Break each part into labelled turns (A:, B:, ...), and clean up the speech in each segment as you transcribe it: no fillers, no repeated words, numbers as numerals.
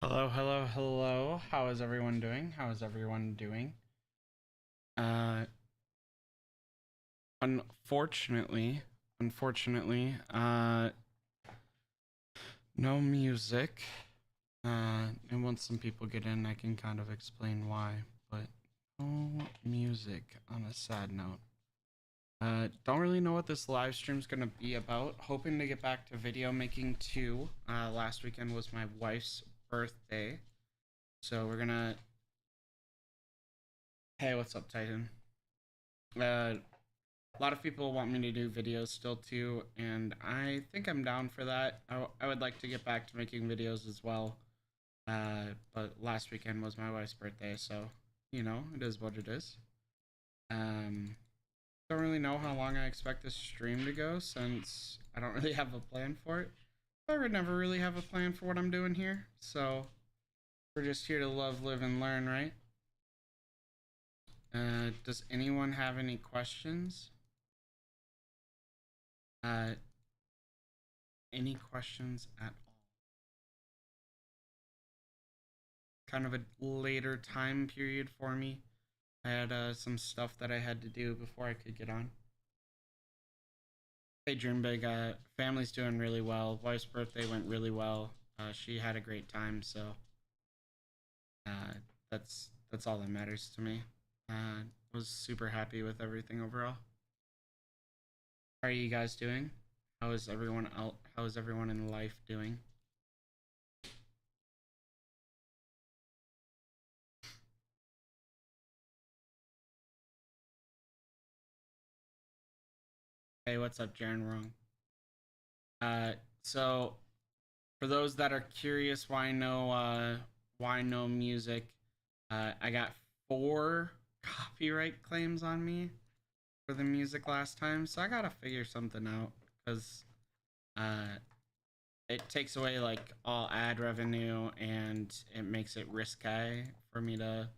A: Hello, hello, hello. How is everyone doing? How is everyone doing? Uh, unfortunately, no music. And once some people get in, I can kind of explain why, but no music on a sad note. Don't really know what this live stream's gonna be about. Hoping to get back to video making too. Last weekend was my wife's birthday, so we're gonna. Hey, what's up, Titan? Uh, a lot of people want me to do videos still too, and I think I'm down for that. I would like to get back to making videos as well. But last weekend was my wife's birthday, so it is what it is. Um, don't really know how long I expect this stream to go since I don't really have a plan for it. I would never really have a plan for what I'm doing here, so we're just here to love, live, and learn, right? Does anyone have any questions? Uh, any questions at all? Kind of a later time period for me. I had some stuff that I had to do before I could get on. Hey, Dream Big. Family's doing really well. Wife's birthday went really well. She had a great time, so uh, that's all that matters to me. Was super happy with everything overall. How are you guys doing? How is everyone out? How is everyone in life doing? Hey, what's up, Jaren Wrong? So for those that are curious why no music, I got 4 copyright claims on me for the music last time, so I gotta figure something out because uh, it takes away like all ad revenue and it makes it risky for me to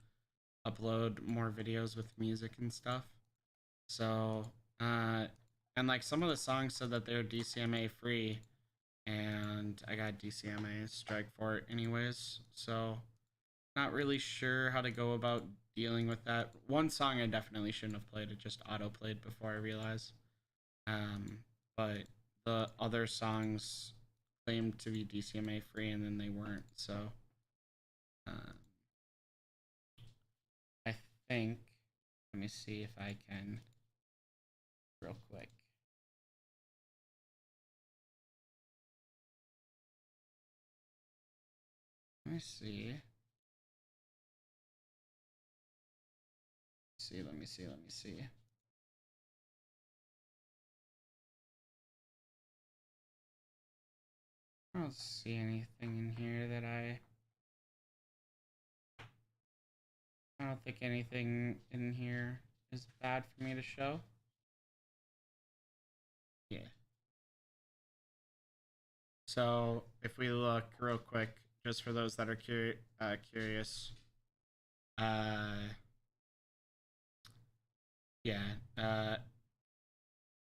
A: upload more videos with music and stuff. So uh, and like some of the songs said that they're DCMA free, and I got DCMA strike for it anyways. So not really sure how to go about dealing with that. One song I definitely shouldn't have played. It just auto played before I realized. But the other songs claimed to be DCMA free, and then they weren't. So uh, I think. Let me see if I can real quick. Let me see. Let me see. Let me see. I don't see anything in here that I don't think anything in here is bad for me to show. Yeah. So if we look real quick, just for those that are curious, uh, yeah,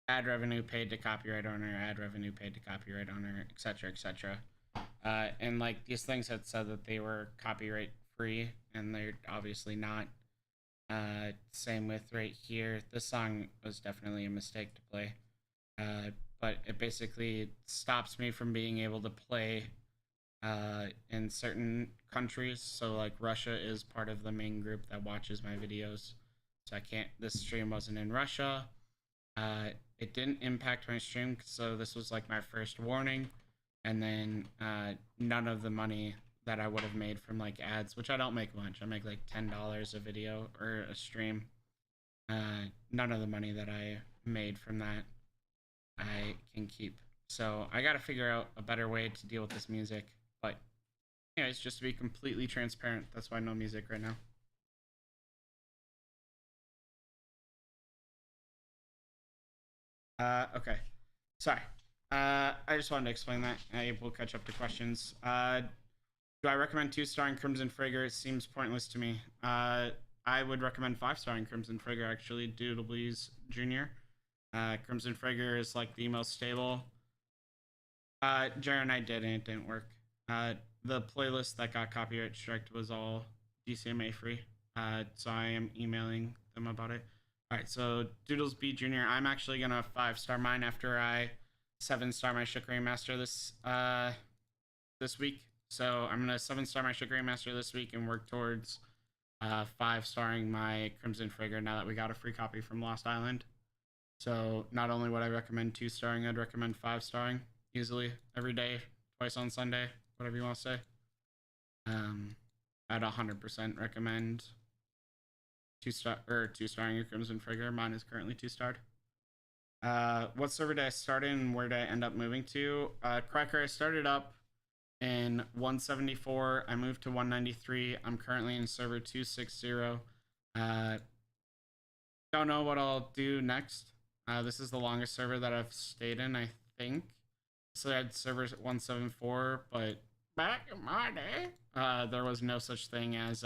A: ad revenue paid to copyright owner, ad revenue paid to copyright owner, etc., etc. And like these things had said that they were copyright free, and they're obviously not. Same with right here. This song was definitely a mistake to play. But it basically stops me from being able to play in certain countries. So like Russia is part of the main group that watches my videos. So I can't. This stream wasn't in Russia. It didn't impact my stream, so this was like my first warning. And then none of the money that I would have made from like ads, which I don't make much. I make like $10 a video or a stream. None of the money that I made from that I can keep. So I gotta figure out a better way to deal with this music. But anyways, just to be completely transparent, that's why no music right now. Okay. Sorry. I just wanted to explain that. We'll catch up to questions. Do I recommend 2-starring Crimson Frigger? It seems pointless to me. I would recommend 5-starring Crimson Frigger, actually, Doodlebees Jr. Crimson Frigger is like the most stable. Jaren, I did, and it didn't work. The playlist that got copyright striked was all DCMA free. So I am emailing them about it. All right, so Doodles B Jr. I'm actually gonna 5-star mine after I 7-star my Shukri Master this week. So I'm gonna 7-star my Shukri Master this week and work towards 5-starring my Crimson Frigga now that we got a free copy from Lost Island. So not only would I recommend 2-starring, I'd recommend 5-starring easily every day, twice on Sunday, whatever you want to say. I'd 100% recommend 2-starring your Crimson Frigga. Mine is currently 2-starred. What server did I start in and where did I end up moving to? Cracker, I started up in 174. I moved to 193. I'm currently in server 260. Don't know what I'll do next. This is the longest server that I've stayed in, I think. So I had servers at 174, but back in my day, there was no such thing as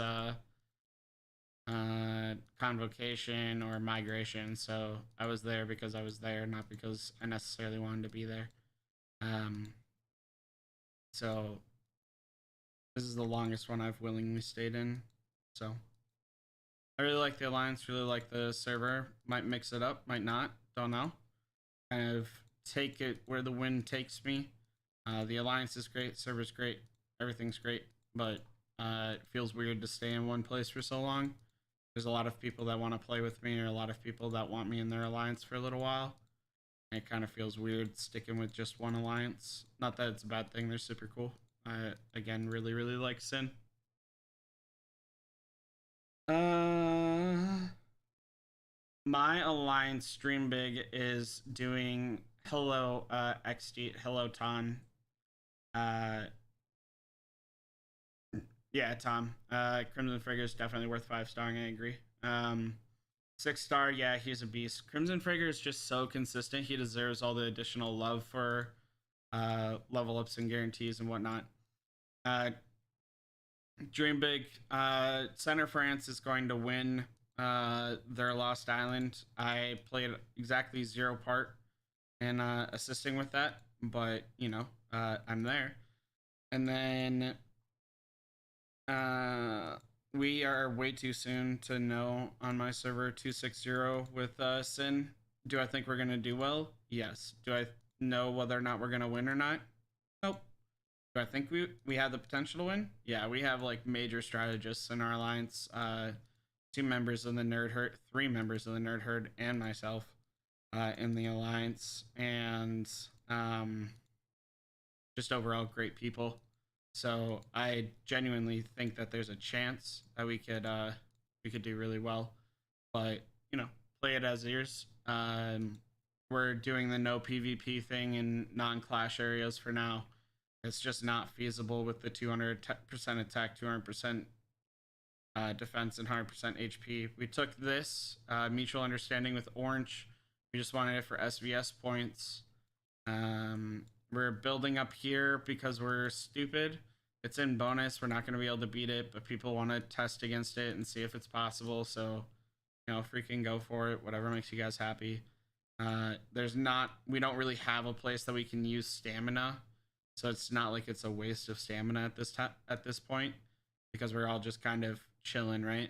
A: convocation or migration. So I was there because I was there, not because I necessarily wanted to be there. So this is the longest one I've willingly stayed in. So I really like the alliance, really like the server. Might mix it up, might not, don't know. Kind of take it where the wind takes me. The alliance is great, server's great, everything's great, but it feels weird to stay in one place for so long. There's a lot of people that want to play with me, or a lot of people that want me in their alliance for a little while. And it kind of feels weird sticking with just one alliance. Not that it's a bad thing, they're super cool. I, again, really, really like Sin. My alliance stream big is doing hello XD, hello Ton. Yeah, Tom. Crimson Frigga is definitely worth 5-starring, I agree. 6-star, yeah, he's a beast. Crimson Frigga is just so consistent. He deserves all the additional love for level ups and guarantees and whatnot. Dream big. Center France is going to win their Lost Island. I played exactly 0 part in assisting with that, but you know, I'm there. And then we are way too soon to know on my server 260 with Sin. Do I think we're gonna do well? Yes. Do I know whether or not we're gonna win or not? Nope. Do I think we have the potential to win? Yeah, we have like major strategists in our alliance. 2 members of the Nerd Herd, 3 members of the Nerd Herd, and myself in the alliance, and just overall great people. So I genuinely think that there's a chance that we could do really well, but you know, play it as ears. We're doing the no PvP thing in non-clash areas for now. It's just not feasible with the 200% attack, 200% defense, and 100% HP. We took this mutual understanding with Orange. We just wanted it for SVS points. We're building up here because we're stupid. It's in bonus. We're not going to be able to beat it, but people want to test against it and see if it's possible. So, you know, freaking go for it. Whatever makes you guys happy. We don't really have a place that we can use stamina. So it's not like it's a waste of stamina at this point, because we're all just kind of chilling, right?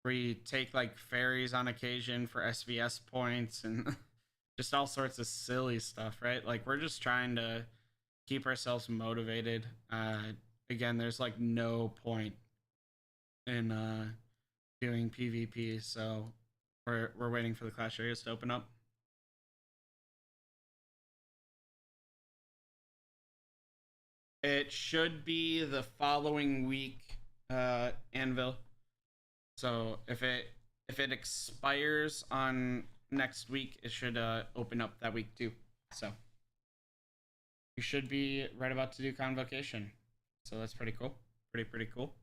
A: We take like ferries on occasion for SVS points and just all sorts of silly stuff, right? Like we're just trying to keep ourselves motivated. Again, there's like no point in doing PvP, so we're waiting for the clash areas to open up. It should be the following week, Anvil. So if it expires on next week, it should open up that week too. So you should be right about to do convocation. So that's pretty cool. Pretty cool.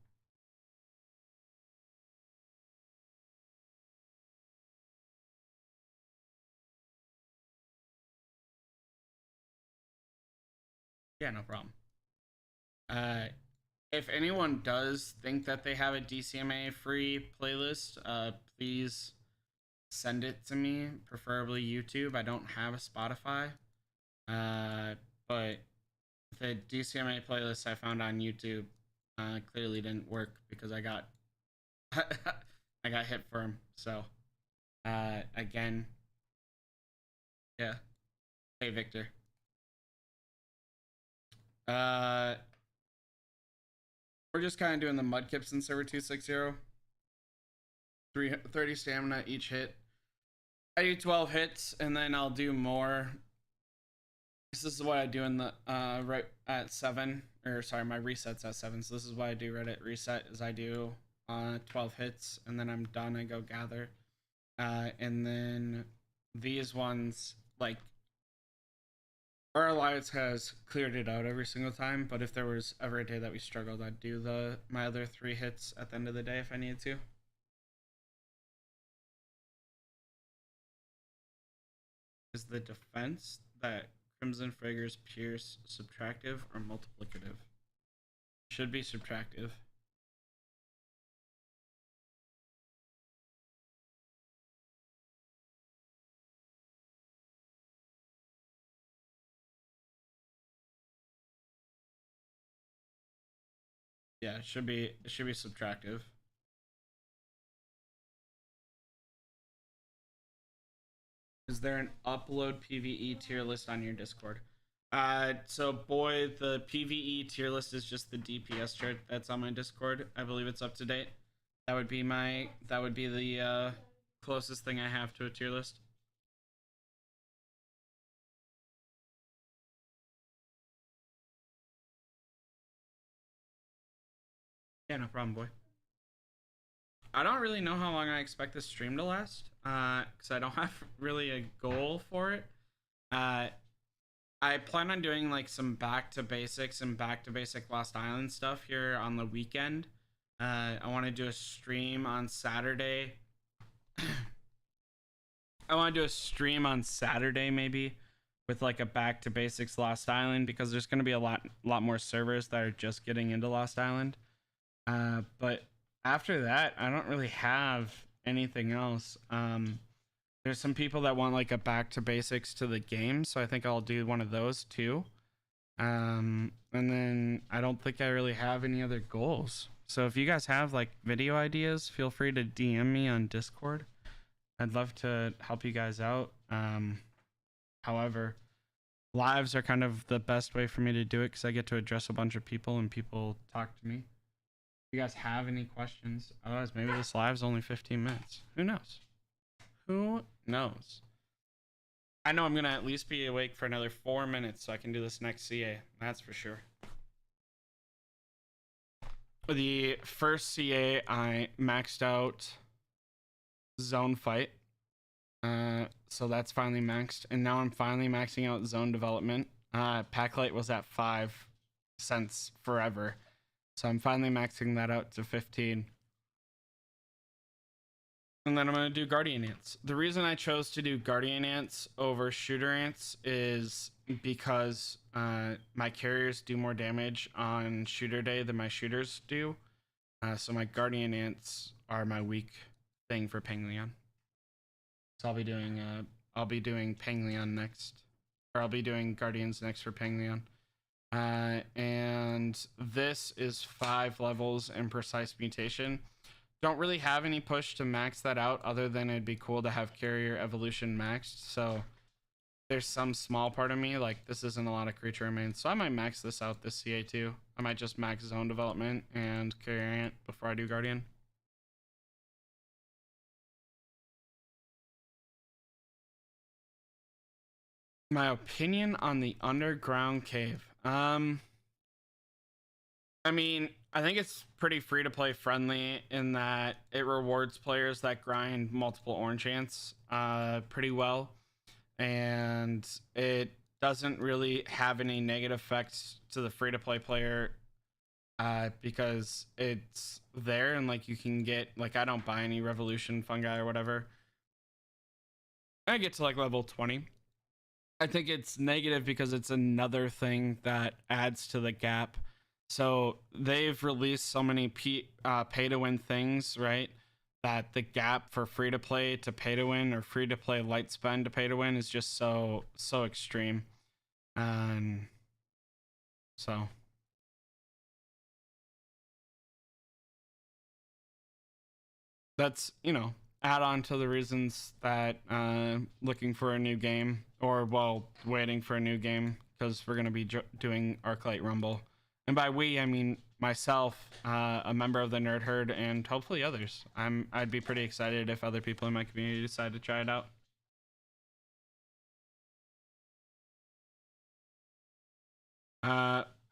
A: Yeah, no problem. If anyone does think that they have a DCMA free playlist, please send it to me, preferably YouTube. I don't have a Spotify. But the DCMA playlist I found on YouTube clearly didn't work because I got I got hit for him. So again, yeah. Hey Victor. We're just kind of doing the Mudkips in server 260. 30 stamina each hit. I do 12 hits and then I'll do more. This is what I do in the right at 7, or sorry, my reset's at 7. So this is what I do right at reset is I do 12 hits and then I'm done. I go gather. And then these ones, like, our alliance has cleared it out every single time, but if there was ever a day that we struggled, I'd do my other 3 hits at the end of the day if I needed to. Is the defense that Crimson Figures pierce subtractive or multiplicative? Should be subtractive. Yeah, it should be subtractive. Is there an upload PVE tier list on your Discord? So boy, the PVE tier list is just the DPS chart that's on my Discord. I believe it's up to date. That would be the closest thing I have to a tier list. Yeah, no problem, boy. I don't really know how long I expect this stream to last, because I don't have really a goal for it. I plan on doing like some back to basics and back to basic Lost Island stuff here on the weekend. I want to do a stream on Saturday. I want to do a stream on Saturday maybe with like a back to basics Lost Island, because there's going to be a lot more servers that are just getting into Lost Island. But after that, I don't really have anything else. There's some people that want like a back to basics to the game, so I think I'll do one of those too. And then I don't think I really have any other goals. So if you guys have like video ideas, feel free to DM me on Discord. I'd love to help you guys out. However, lives are kind of the best way for me to do it because I get to address a bunch of people and people talk to me. If you guys have any questions, otherwise maybe this live's only 15 minutes. Who knows? Who knows? I know I'm gonna at least be awake for another 4 minutes so I can do this next CA. That's for sure. The first CA, I maxed out zone fight. So that's finally maxed. And now I'm finally maxing out zone development. Packlight was at 5 since forever. So I'm finally maxing that out to 15. And then I'm going to do Guardian Ants. The reason I chose to do Guardian Ants over Shooter Ants is because my carriers do more damage on Shooter Day than my shooters do. So my Guardian Ants are my weak thing for Penglion. So I'll be doing Penglion next. Or I'll be doing Guardians next for Penglion. And this is 5 levels in Precise Mutation. Don't really have any push to max that out other than it'd be cool to have Carrier Evolution maxed. So there's some small part of me, like this isn't a lot of creature remains. So I might max this out this CA too. I might just max zone development and Carrier Ant before I do Guardian. My opinion on the underground cave. I mean, I think it's pretty free to play friendly in that it rewards players that grind multiple orange ants pretty well. And it doesn't really have any negative effects to the free to play player because it's there and like you can get, like, I don't buy any revolution fungi or whatever. I get to like level 20. I think it's negative because it's another thing that adds to the gap. So they've released so many pay to win things, right? That the gap for free to play to pay to win or free to play light spend to pay to win is just so extreme. So that's, you know, add on to the reasons that looking for a new game, or well, waiting for a new game, because we're going to be doing Arclight Rumble. And by we, I mean myself, a member of the Nerd Herd, and hopefully others. I'd be pretty excited if other people in my community decide to try it out.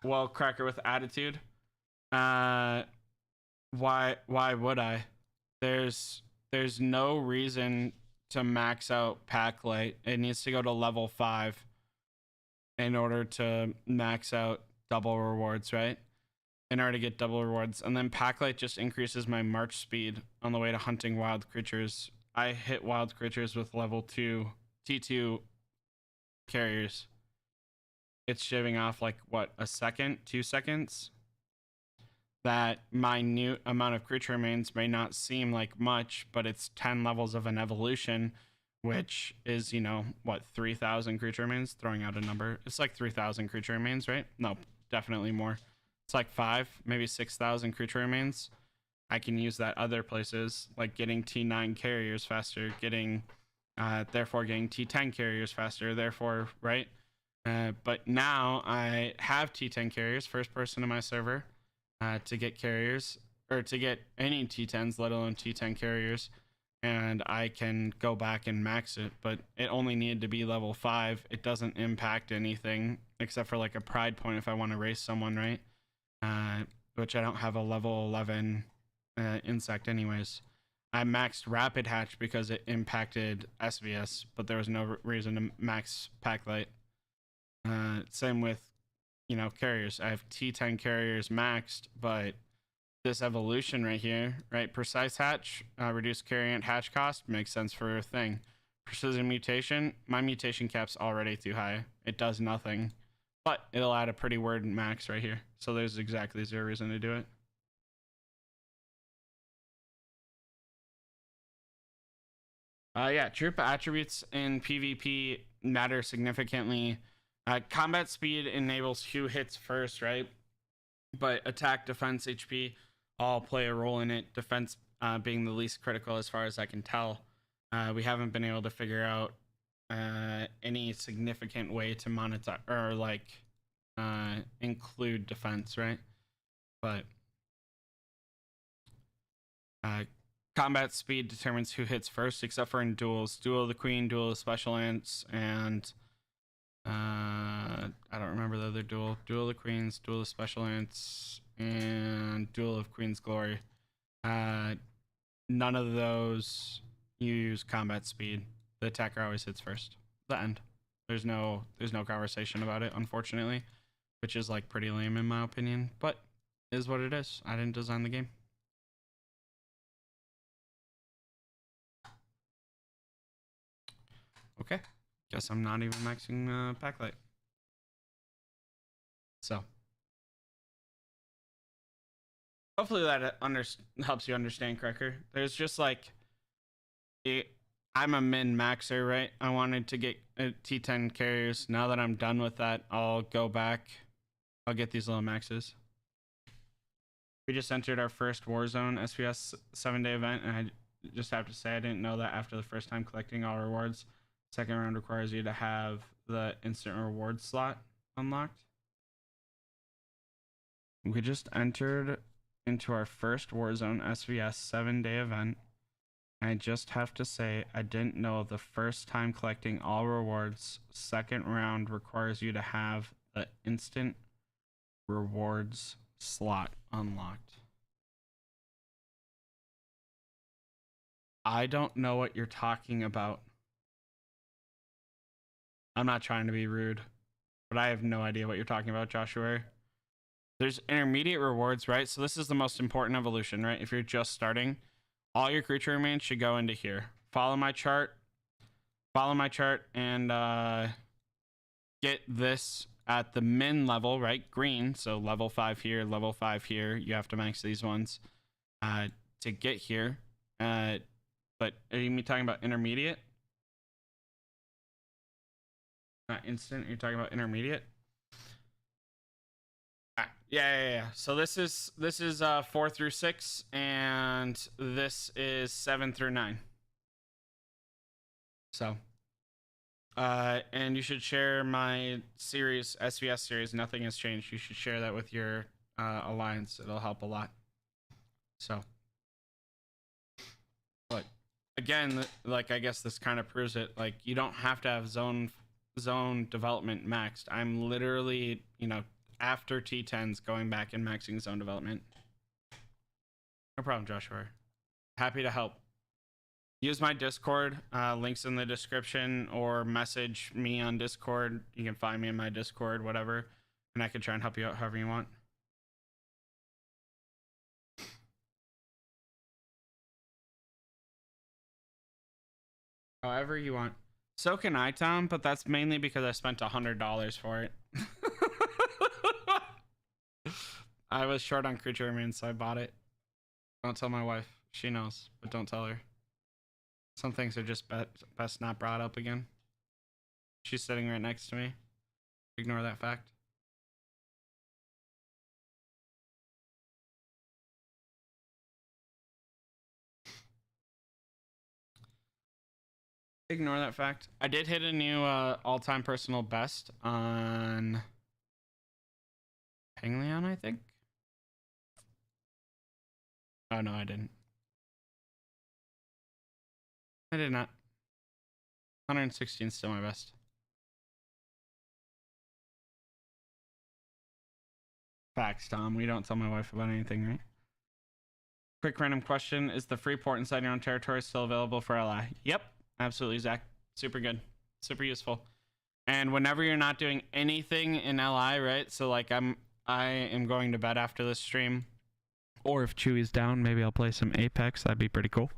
A: Well, Cracker with attitude. Uh, why would I? There's no reason to max out Packlight. It needs to go to level 5 in order to max out double rewards, right? In order to get double rewards. And then Packlight just increases my march speed on the way to hunting wild creatures. I hit wild creatures with level 2 T2 carriers. It's shaving off like what, a second, 2 seconds? That minute amount of creature remains may not seem like much, but it's 10 levels of an evolution, which is, you know, what, 3,000 creature remains? Throwing out a number. It's like 3,000 creature remains, right? No, definitely more. It's like 5, maybe 6,000 creature remains. I can use that other places, like getting T9 carriers faster, getting, therefore getting T10 carriers faster, therefore, right? But now I have T10 carriers, first person in my server. To get carriers, or to get any T10s, let alone T10 carriers, and I can go back and max it, but it only needed to be level 5. It doesn't impact anything except for like a pride point if I want to race someone, right? Which I don't have a level 11 insect anyways. I maxed Rapid Hatch because it impacted SVS, but there was no reason to max Packlight. Same with, you know, carriers. I have T10 carriers maxed, but this evolution right here, right? Precise hatch, reduce carrier hatch cost, makes sense for a thing. Precision mutation, my mutation cap's already too high. It does nothing, but it'll add a pretty word max right here. So there's exactly 0 reason to do it. Yeah, troop attributes in PvP matter significantly. Combat speed enables who hits first, right? But attack, defense, HP all play a role in it. Defense being the least critical as far as I can tell. We haven't been able to figure out any significant way to monetize or like include defense, right? But combat speed determines who hits first, except for in duels. Duel of the Queen, Duel of Special Ants, and I don't remember the other duel. Duel of the Queens, Duel of Special Ants, and Duel of Queen's Glory. None of those use combat speed. The attacker always hits first. The end. There's no conversation about it, unfortunately, which is like pretty lame in my opinion, but is what it is. I didn't design the game. Okay. Guess I'm not even maxing Packlight. So hopefully that helps you understand, Cracker. There's just like I'm a min maxer, right? I wanted to get T10 carriers. Now that I'm done with that, I'll go back. I'll get these little maxes. We just entered our first Warzone SVS 7-day event, and I just have to say I didn't know that after the first time collecting all rewards, second round requires you to have the instant reward slot unlocked. We just entered into our first Warzone SVS 7-day event. I just have to say, I didn't know the first time collecting all rewards, second round requires you to have the instant rewards slot unlocked. I don't know what you're talking about. I'm not trying to be rude, but I have no idea what you're talking about, Joshua. There's intermediate rewards, right? So this is the most important evolution, right? If you're just starting, all your creature remains should go into here. Follow my chart, and get this at the min level, right? Green, so level 5 here, level 5 here. You have to max these ones to get here. But are you talking about intermediate? Not instant, you're talking about intermediate? Yeah. So this is 4 through 6, and this is 7 through 9. So, and you should share my series, SVS series. Nothing has changed. You should share that with your alliance. It'll help a lot. So, but again, like I guess this kind of proves it. Like you don't have to have zone development maxed. I'm literally, after T10s going back and maxing zone development. No problem, Joshua. Happy to help. Use my Discord, links in the description, or message me on Discord. You can find me in my Discord, whatever, and I can try and help you out however you want. However you want. So can I, Tom, but that's mainly because I spent $100 for it. I was short on creature remains, so I bought it. Don't tell my wife. She knows, but don't tell her. Some things are just best not brought up again. She's sitting right next to me. Ignore that fact. Ignore that fact. I did hit a new all-time personal best on Penglion, I think. Oh, no, I didn't. I did not. 116 is still my best. Facts, Tom. We don't tell my wife about anything, right? Quick random question. Is the free port inside your own territory still available for LI? Yep. Absolutely, Zach. Super good. Super useful. And whenever you're not doing anything in LI, right? So like I am going to bed after this stream. Or if Chewy's down, maybe I'll play some Apex. That'd be pretty cool.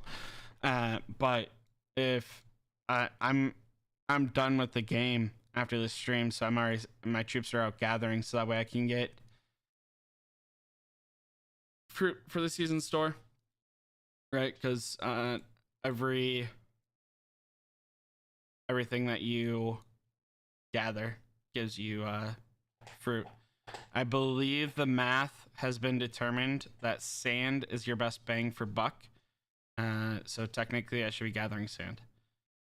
A: But if I'm done with the game after this stream, so my troops are out gathering, so that way I can get fruit for the season store, right? Because everything that you gather gives you fruit. I believe the math has been determined that sand is your best bang for buck. So technically I should be gathering sand.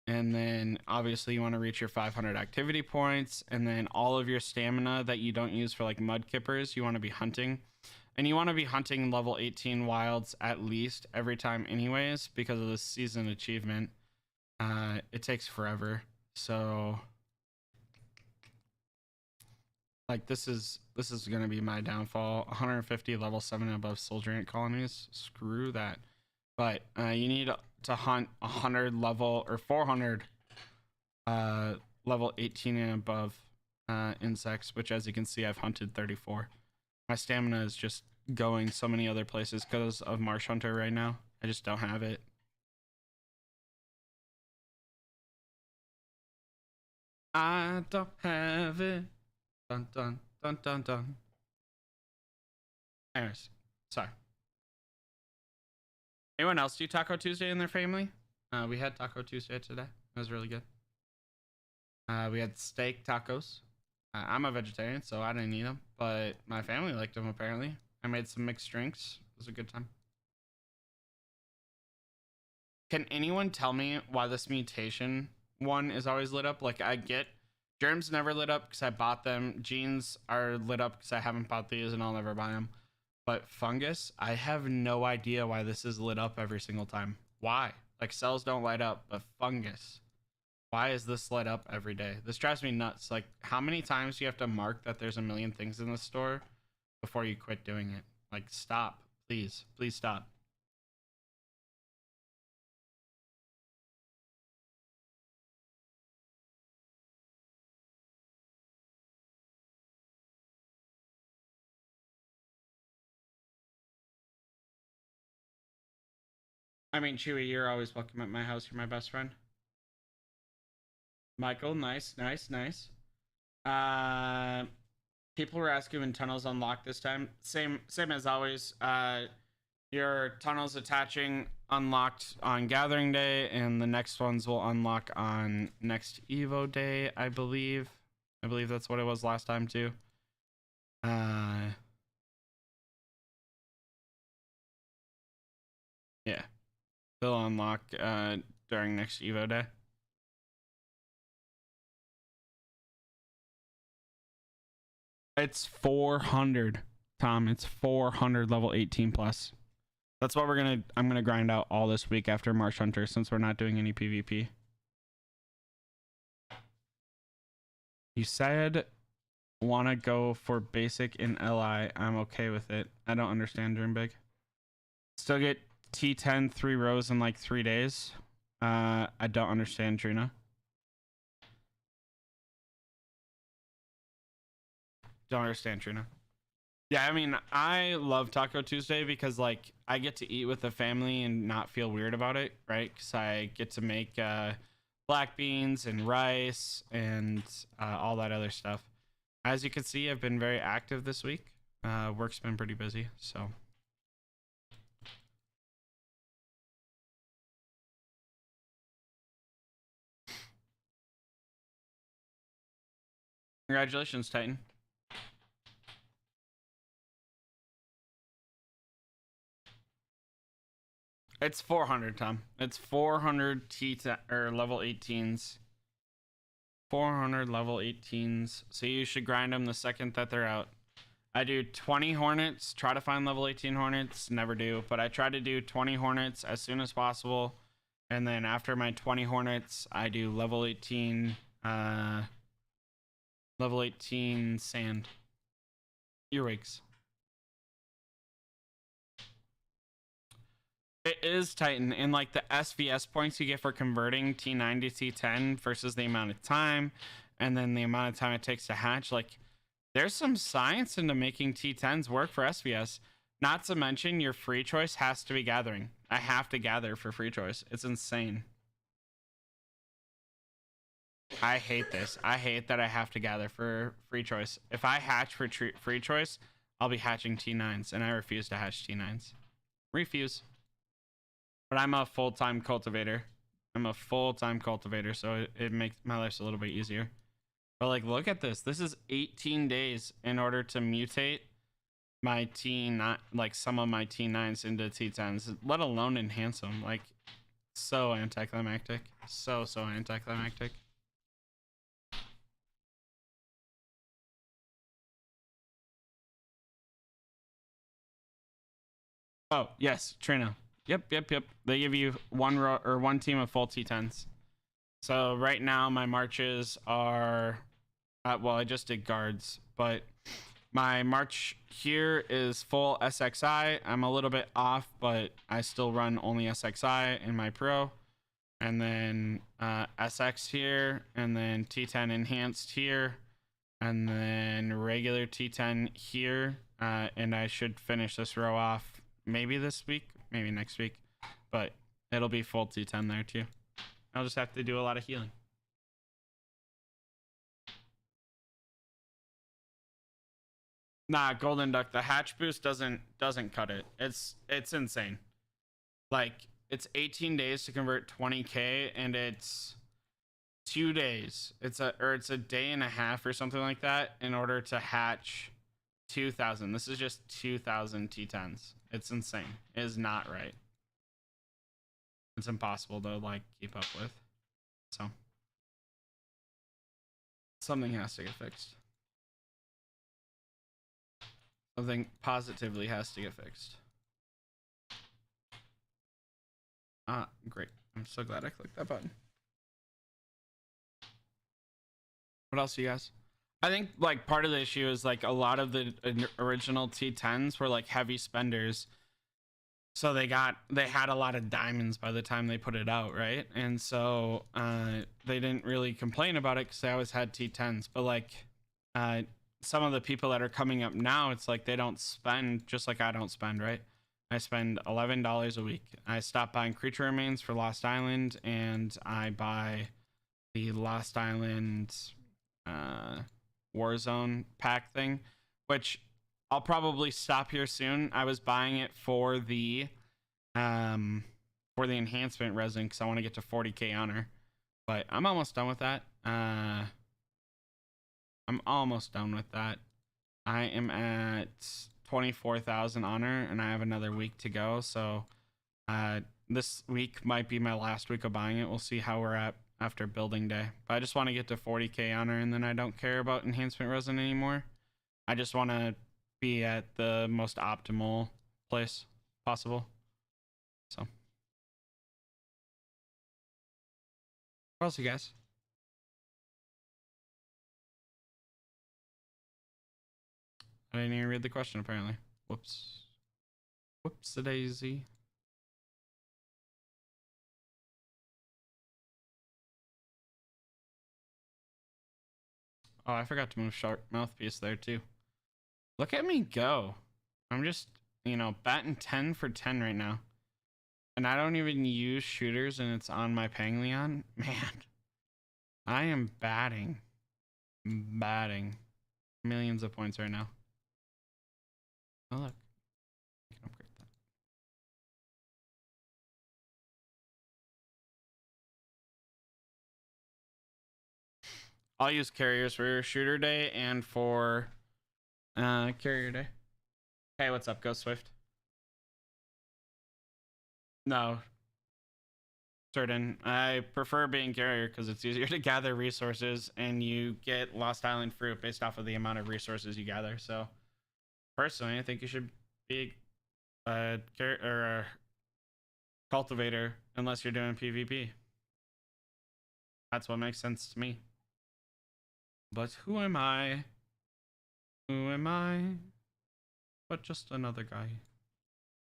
A: And then obviously you want to reach your 500 activity points, and then all of your stamina that you don't use for like mudkippers, you want to be hunting. And you want to be hunting level 18 wilds at least every time anyways, because of the season achievement. It takes forever. So like this is gonna be my downfall. 150 level 7 and above soldier ant colonies. Screw that. But you need to hunt 100 level or 400 level 18 and above insects, which as you can see I've hunted 34. My stamina is just going so many other places because of Marsh Hunter right now. I just don't have it. I don't have it. Dun dun dun dun dun. Anyways, sorry. Anyone else do Taco Tuesday in their family? We had Taco Tuesday today. It was really good. We had steak tacos. I'm a vegetarian, so I didn't eat them, but my family liked them apparently. I made some mixed drinks. It was a good time. Can anyone tell me why this mutation one is always lit up? Like I get germs never lit up because I bought them. Genes are lit up because I haven't bought these and I'll never buy them. But fungus, I have no idea why this is lit up every single time. Why? Like cells don't light up, but fungus. Why is this lit up every day? This drives me nuts. Like how many times do you have to mark that there's a million things in the store before you quit doing it? Like stop, please. Please stop. I mean, Chewy, you're always welcome at my house. You're my best friend. Michael, nice. People were asking when tunnels unlock this time. Same as always. Your tunnels attaching unlocked on Gathering Day, and the next ones will unlock on next Evo Day, I believe. I believe that's what it was last time too. they'll unlock during next Evo day. It's 400, Tom. It's 400 level 18 plus. That's what I'm gonna grind out all this week after Marsh Hunter, since we're not doing any PvP. You said wanna go for basic in LI. I'm okay with it. I don't understand Dream Big. Still get T10 3 rows in like 3 days. I don't understand, Trina. Don't understand, Trina. Yeah, I mean, I love Taco Tuesday because like I get to eat with the family and not feel weird about it, right? Because I get to make black beans and rice and all that other stuff. As you can see, I've been very active this week. Work's been pretty busy, so. Congratulations, Titan. It's 400, Tom. It's 400 or level 18s. 400 level 18s. So you should grind them the second that they're out. I do 20 Hornets. Try to find level 18 Hornets. Never do. But I try to do 20 Hornets as soon as possible. And then after my 20 Hornets, I do level 18... level 18 sand. Earwigs. It is Titan, and like the SVS points you get for converting T9 to T10 versus the amount of time, and then the amount of time it takes to hatch. Like, there's some science into making T10s work for SVS. Not to mention, your free choice has to be gathering. I have to gather for free choice. It's insane. I hate this. I hate that I have to gather for free choice. If I hatch for free choice, I'll be hatching T9s, and I refuse to hatch T9s. Refuse. But I'm a full-time cultivator. I'm a full-time cultivator, so it makes my life a little bit easier. But like, look at this. This is 18 days in order to mutate my T9, like some of my T9s into T10s, let alone enhance them. Like, so anticlimactic. So anticlimactic. Oh, yes, Trina. Yep. They give you one team of full T10s. So right now my marches are, well, I just did guards, but my march here is full SXI. I'm a little bit off, but I still run only SXI in my pro. And then SX here, and then T10 enhanced here, and then regular T10 here. And I should finish this row off maybe this week, maybe next week, but it'll be full T10 there too. I'll just have to do a lot of healing. Nah, Golden Duck, the hatch boost doesn't cut it. It's insane. Like, it's 18 days to convert 20k, and it's 2 days. It's a day and a half or something like that in order to hatch 2,000. This is just 2,000 T10s. It's insane. It is not right. It's impossible to like keep up with. So something has to get fixed. Something positively has to get fixed. Ah, great. I'm so glad I clicked that button. What else, you guys? I think like part of the issue is like a lot of the original T10s were like heavy spenders. So they had a lot of diamonds by the time they put it out, right? And so they didn't really complain about it because they always had T10s. But like some of the people that are coming up now, it's like they don't spend just like I don't spend, right? I spend $11 a week. I stop buying creature remains for Lost Island, and I buy the Lost Island Warzone pack thing, which I'll probably stop here soon. I was buying it for the enhancement resin because I want to get to 40k honor, but I'm almost done with that. I'm almost done with that. I am at 24,000 honor, and I have another week to go. So this week might be my last week of buying it. We'll see how we're at after building day. But I just want to get to 40k honor, and then I don't care about enhancement resin anymore. I just want to be at the most optimal place possible. So, what else, you guys? I didn't even read the question, apparently. Whoops. Whoops a daisy. Oh, I forgot to move sharp mouthpiece there too. Look at me go. I'm just, you know, batting 10 for 10 right now. And I don't even use shooters, and it's on my Panglion. Man, I am batting millions of points right now. Oh, look. I can upgrade that. I'll use carriers for shooter day and for carrier day. Hey, what's up, Ghost Swift? No. Certain. I prefer being carrier because it's easier to gather resources, and you get Lost Island fruit based off of the amount of resources you gather. So, personally, I think you should be a cultivator unless you're doing PvP. That's what makes sense to me. But who am I? Who am I? But just another guy.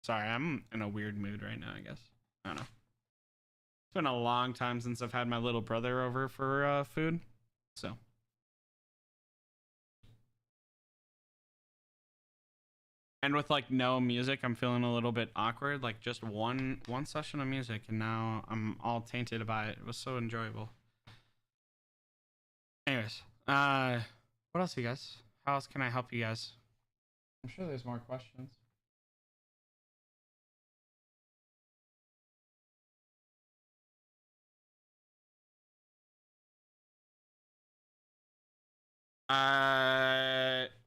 A: Sorry, I'm in a weird mood right now, I guess. I don't know. It's been a long time since I've had my little brother over for food. So. And with like no music, I'm feeling a little bit awkward. Like just one session of music, and now I'm all tainted by it. It was so enjoyable. Anyways, what else, you guys? How else can I help you guys? I'm sure there's more questions.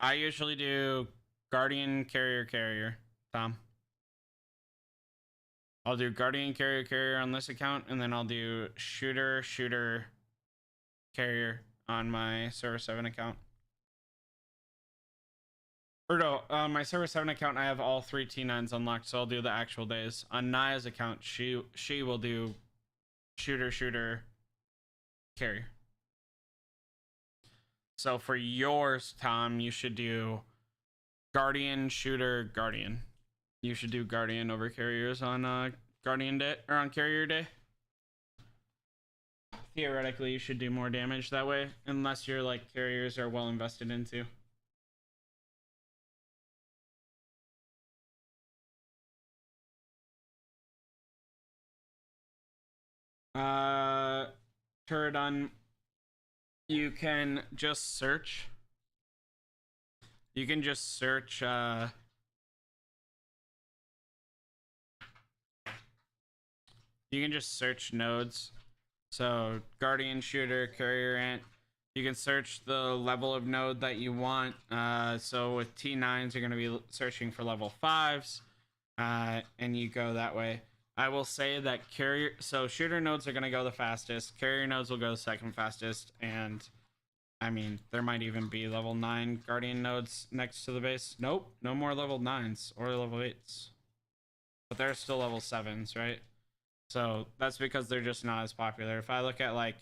A: I usually do Guardian, Carrier, Tom. I'll do Guardian, Carrier on this account, and then I'll do Shooter, Carrier on my Server 7 account. Or no, my Server 7 account, I have all 3 T9s unlocked, so I'll do the actual days. On Naya's account, she will do Shooter, Carrier. So for yours, Tom, you should do Guardian, Shooter, Guardian. You should do Guardian over Carriers on Guardian Day, or on Carrier Day. Theoretically, you should do more damage that way, unless your like carriers are well invested into. Turadon, you can just search. You can just search you can just search nodes. So Guardian, Shooter, Carrier, Ant. You can search the level of node that you want. So with T9s, you're going to be searching for level 5s. And you go that way. I will say that shooter nodes are going to go the fastest. Carrier nodes will go the second fastest. And I mean, there might even be level 9 Guardian nodes next to the base. Nope, no more level 9s or level 8s. But they're still level 7s, right? So that's because they're just not as popular. If I look at like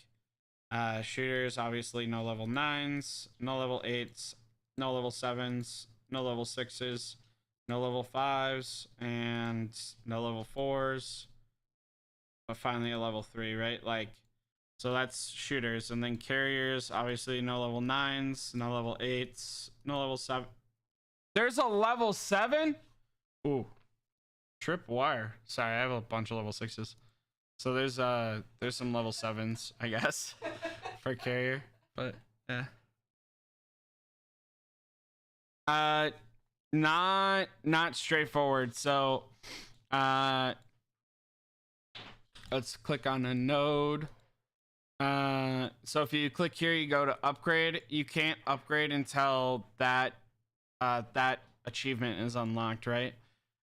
A: shooters, obviously no level 9s, no level 8s, no level 7s, no level 6s, no level 5s, and no level 4s. But finally a level 3, right? Like, so that's shooters. And then carriers, obviously no level 9s, no level 8s, no level 7. There's a level 7? Ooh. Trip wire. Sorry, I have a bunch of level 6s. So there's some level 7s, I guess, for carrier. But yeah. Not straightforward. So let's click on a node. So if you click here, you go to upgrade. You can't upgrade until that achievement is unlocked, right?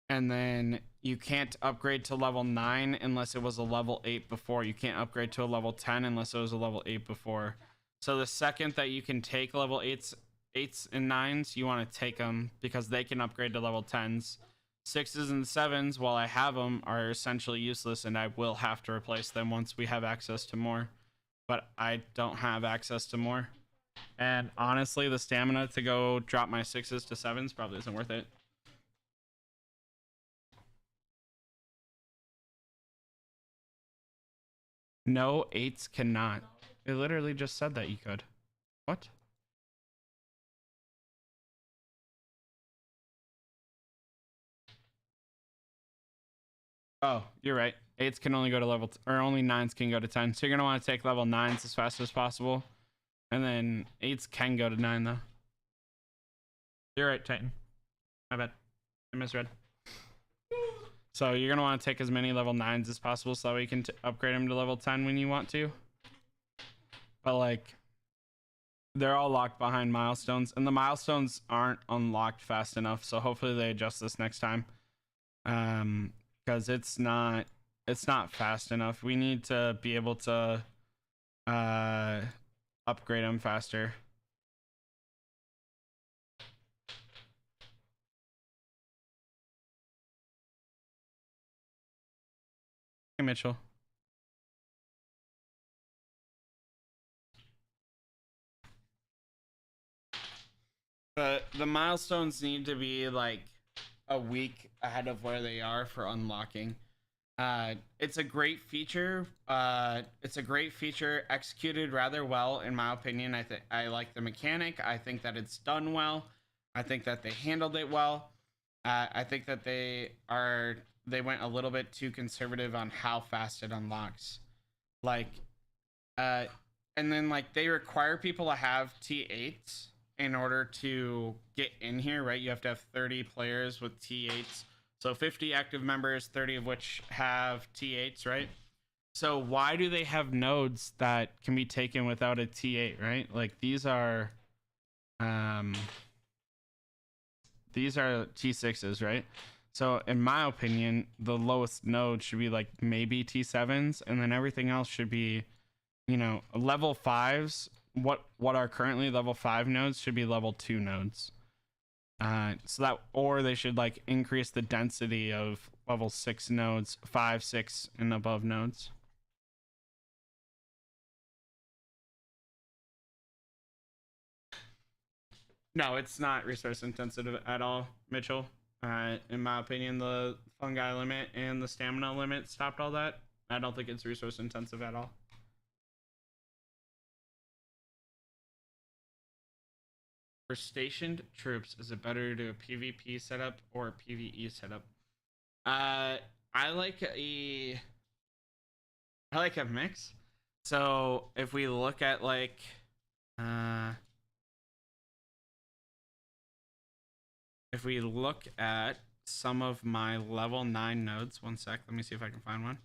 A: And then you can't upgrade to level 9 unless it was a level 8 before. You can't upgrade to a level 10 unless it was a level 8 before. So the second that you can take level 8s and 9s, you want to take them because they can upgrade to level 10s. 6s and 7s, while I have them, are essentially useless, and I will have to replace them once we have access to more. But I don't have access to more. And honestly, the stamina to go drop my 6s to 7s probably isn't worth it. No, 8s cannot. It literally just said that you could. What? Oh, you're right. 8s can only go to level, or only 9s can go to 10. So you're gonna want to take level 9s as fast as possible. And then 8s can go to 9 though. You're right, Titan. My bad. I misread. So you're gonna want to take as many level 9s as possible so that we can upgrade them to level 10 when you want to. But like, they're all locked behind milestones, and the milestones aren't unlocked fast enough. So hopefully they adjust this next time. Because it's not fast enough. We need to be able to upgrade them faster. Hey, Mitchell. The milestones need to be like a week ahead of where they are for unlocking. It's a great feature. It's a great feature executed rather well, in my opinion. I like the mechanic. I think that it's done well. I think that they handled it well. I think that they went a little bit too conservative on how fast it unlocks. Like, and then like they require people to have T8s in order to get in here, right? You have to have 30 players with T8s. So 50 active members, 30 of which have T8s, right? So why do they have nodes that can be taken without a T8, right? Like these are T6s, right? So in my opinion, the lowest node should be like maybe T7s, and then everything else should be, you know, level 5s. What are currently level 5 nodes should be level 2 nodes. So that, or they should like increase the density of level 6 nodes, 5, 6 and above nodes. No, it's not resource intensive at all, Mitchell. In my opinion, the fungi limit and the stamina limit stopped all that. I don't think it's resource intensive at all. For stationed troops, is it better to do a PvP setup or a PvE setup? I like a mix. So if we look at like if we look at some of my level 9 nodes, one sec, let me see if I can find one.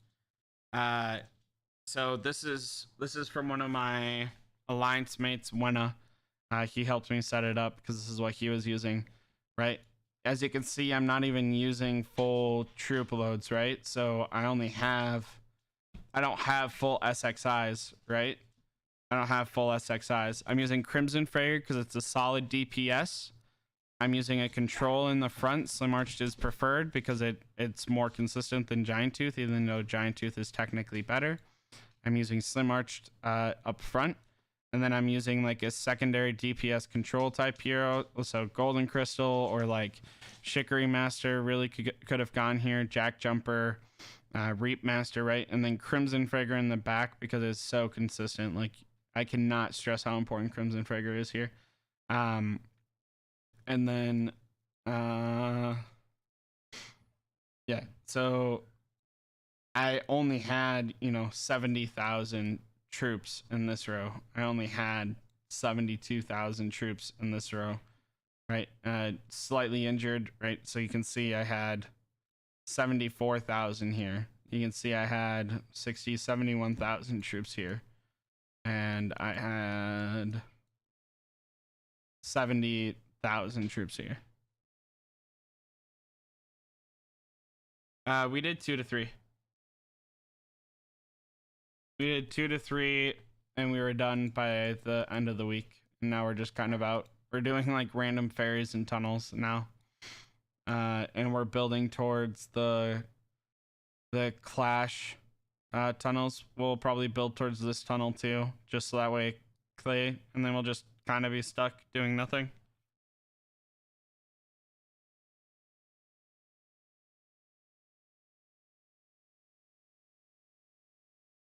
A: So this is from one of my alliance mates, Wenna. He helped me set it up because this is what he was using, right? As you can see, I'm not even using full troop loads, right? So I don't have full SXIs, right? I don't have full SXIs. I'm using Crimson Fragor because it's a solid DPS. I'm using a control in the front. Slim Arched is preferred because it's more consistent than Giant Tooth, even though Giant Tooth is technically better. I'm using Slim Arched up front. And then I'm using like a secondary DPS control type hero. So Golden Crystal or like Shikari Master really could have gone here. Jack Jumper, Reap Master, right? And then Crimson Fragor in the back because it's so consistent. Like I cannot stress how important Crimson Fragor is here. And then yeah, so I only had, 70,000 troops in this row. I only had 72,000 troops in this row, right? Slightly injured, right? So you can see I had 74,000 here. You can see I had 71,000 troops here. And I had 70,000 troops here. We did 2 to 3. We did 2 to 3, and we were done by the end of the week. And now we're just kind of out. We're doing like random ferries and tunnels now. And we're building towards the Clash tunnels. We'll probably build towards this tunnel too, just so that way clay, and then we'll just kind of be stuck doing nothing.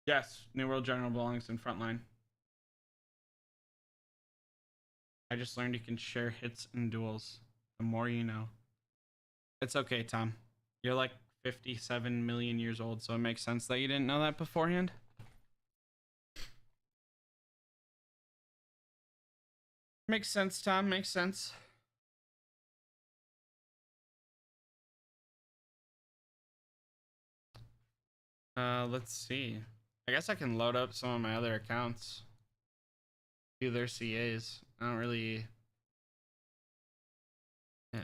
A: Yes, New World General belongs in frontline. I just learned you can share hits and duels. The more you know. It's okay, Tom. You're like 57 million years old, so it makes sense that you didn't know that beforehand. Makes sense, Tom. Makes sense. Let's see. I guess I can load up some of my other accounts. Do their CAs. I don't really... Yeah.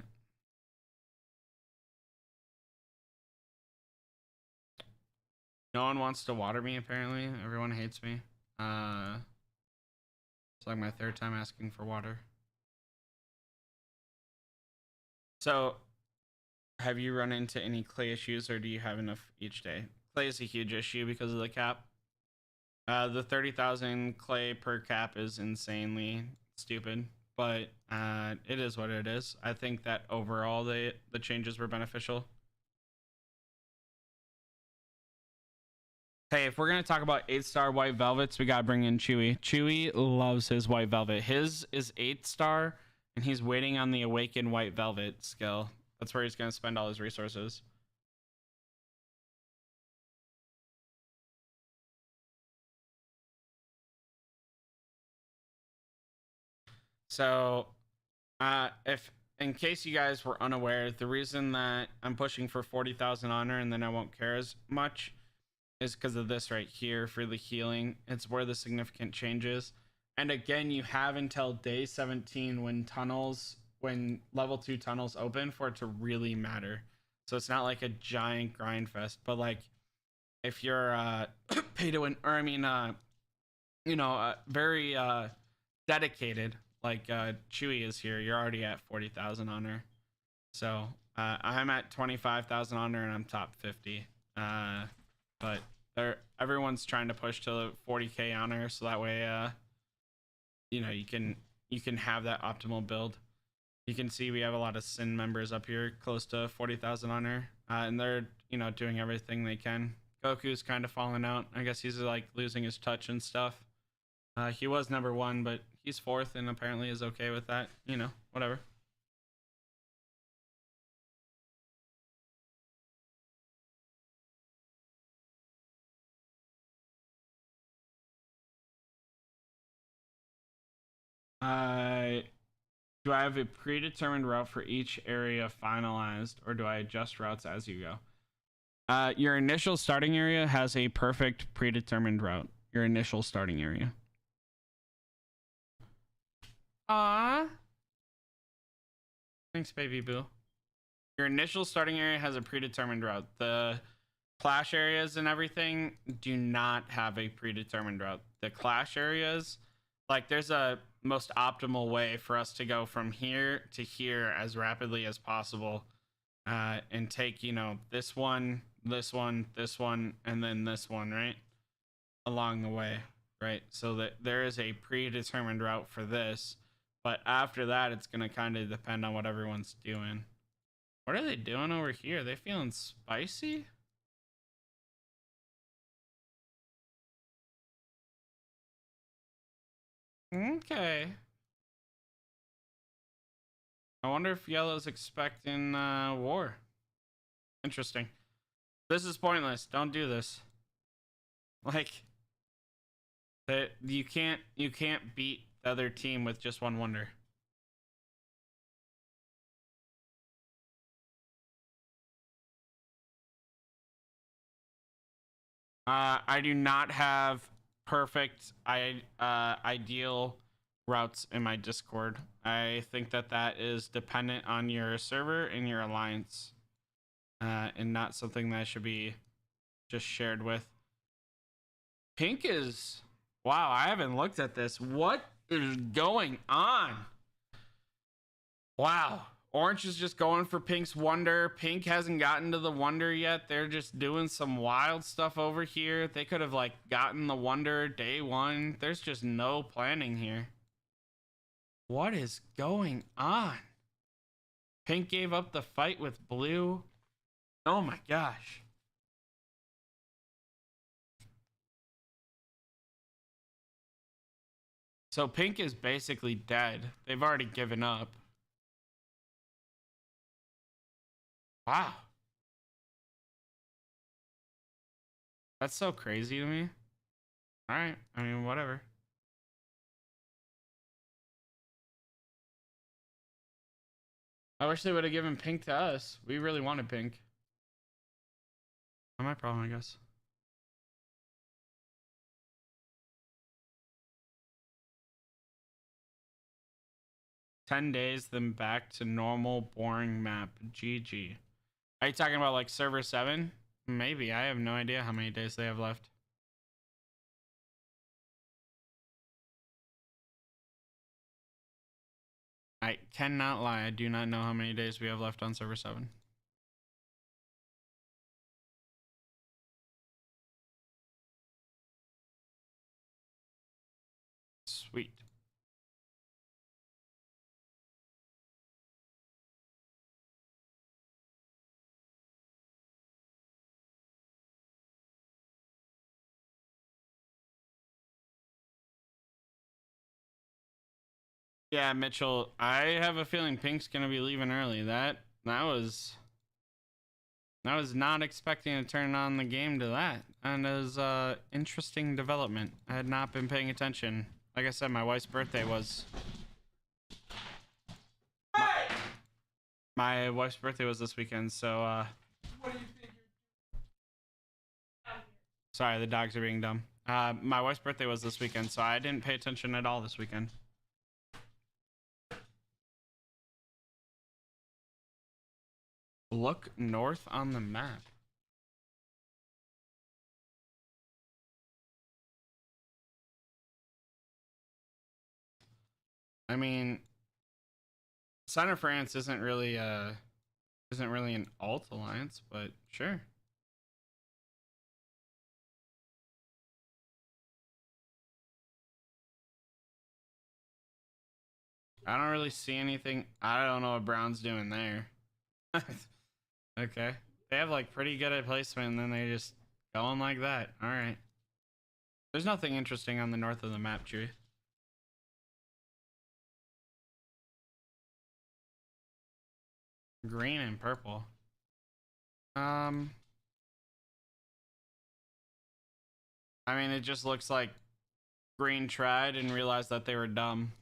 A: No one wants to water me, apparently. Everyone hates me. It's like my third time asking for water. So, have you run into any clay issues, or do you have enough each day? Clay is a huge issue because of the cap. The 30,000 clay per cap is insanely stupid, but it is what it is. I think that overall the changes were beneficial. Hey, if we're gonna talk about 8-star white velvets, we gotta bring in Chewy. Chewy loves his white velvet. His is 8-star, and he's waiting on the awakened white velvet skill. That's where he's gonna spend all his resources. So, if in case you guys were unaware, the reason that I'm pushing for 40,000 honor and then I won't care as much is because of this right here for the healing. It's where the significant changes. And again, you have until day 17 when level 2 tunnels open for it to really matter. So it's not like a giant grind fest, but like if you're pay to win, or I mean, very dedicated, like Chewy is here, you're already at 40,000 honor. So I'm at 25,000 honor and I'm top 50. But everyone's trying to push to 40k honor, so that way you can have that optimal build. You can see we have a lot of Sin members up here close to 40,000 honor, and they're doing everything they can. Goku's kind of falling out. I guess he's like losing his touch and stuff. He was number 1, but he's 4th and apparently is okay with that. Whatever. Do I have a predetermined route for each area finalized, or do I adjust routes as you go? Your initial starting area has a perfect predetermined route. Your initial starting area. Aww. Thanks, baby boo. Your initial starting area has a predetermined route. The clash areas and everything do not have a predetermined route. The clash areas, like there's a most optimal way for us to go from here to here as rapidly as possible, and take this one, this one, this one, and then this one, right, along the way, right? So that there is a predetermined route for this, but after that it's going to kind of depend on what everyone's doing. What are they doing over here? Are they feeling spicy? Okay. I wonder if Yellow's expecting war. Interesting. This is pointless. Don't do this. Like, you can't beat the other team with just one wonder. I do not have perfect ideal routes in my Discord. I think that is dependent on your server and your alliance. and not something that should be just shared with. Pink is, wow, I haven't looked at this. What is going on? Wow. Orange is just going for Pink's Wonder. Pink hasn't gotten to the Wonder yet. They're just doing some wild stuff over here. They could have like gotten the Wonder day one. There's just no planning here. What is going on? Pink gave up the fight with blue. Oh my gosh. So Pink is basically dead. They've already given up. Wow. That's so crazy to me. All right. I mean, whatever. I wish they would have given Pink to us. We really wanted Pink. Not my problem, I guess. "10 days, then back to normal, boring map. GG." Are you talking about like server 7? Maybe. I have no idea how many days they have left. I cannot lie. I do not know how many days we have left on server 7. Sweet. Yeah, Mitchell, I have a feeling Pink's gonna be leaving early. That was not expecting to turn on the game to that. And it was interesting development. I had not been paying attention. Like I said, my wife's birthday was my wife's birthday was this weekend, so what do you think? Sorry, the dogs are being dumb. My wife's birthday was this weekend, so I didn't pay attention at all this weekend. Look north on the map. I mean, Center France isn't really an alt alliance, but sure. I don't really see anything. I don't know what Brown's doing there. Okay. They have like pretty good at placement and then they just go on like that. All right. There's nothing interesting on the north of the map, Chewy. Green and purple. I mean, it just looks like green tried and realized that they were dumb.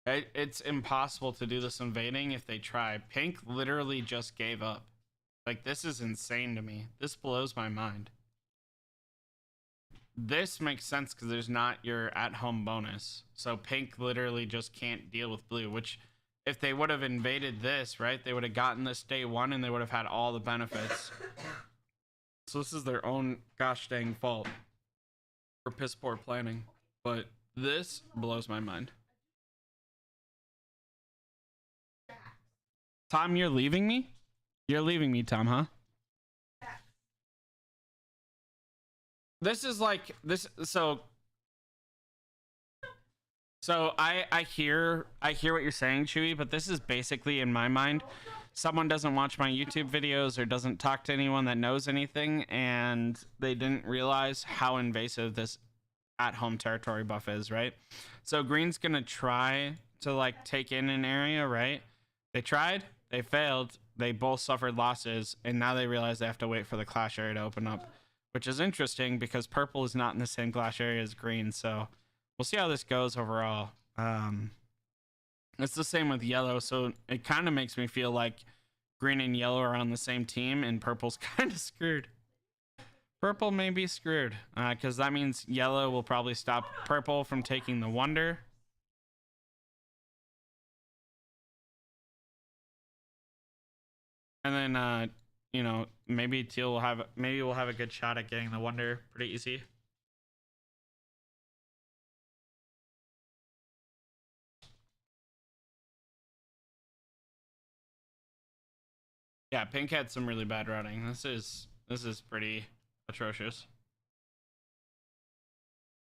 A: It's impossible to do this invading if they try. Pink literally just gave up. Like, this is insane to me. This blows my mind. This makes sense because there's not your at-home bonus. So Pink literally just can't deal with blue, which if they would have invaded this, right, they would have gotten this day one and they would have had all the benefits. So this is their own gosh dang fault for piss poor planning. But this blows my mind. Tom, you're leaving me? You're leaving me, Tom, huh? This is like this. So I hear what you're saying, Chewy, but this is basically in my mind. Someone doesn't watch my YouTube videos or doesn't talk to anyone that knows anything, and they didn't realize how invasive this at-home territory buff is, right? So Green's gonna try to like take in an area, right? They tried. They failed. They both suffered losses, and now they realize they have to wait for the clash area to open up, which is interesting because purple is not in the same clash area as green. So we'll see how this goes overall. It's the same with yellow, so it kind of makes me feel like green and yellow are on the same team, and purple's kind of screwed. Purple may be screwed because that means yellow will probably stop purple from taking the wonder. And then you know, maybe teal will have, maybe we'll have a good shot at getting the wonder pretty easy. Yeah, pink had some really bad routing. This is pretty atrocious.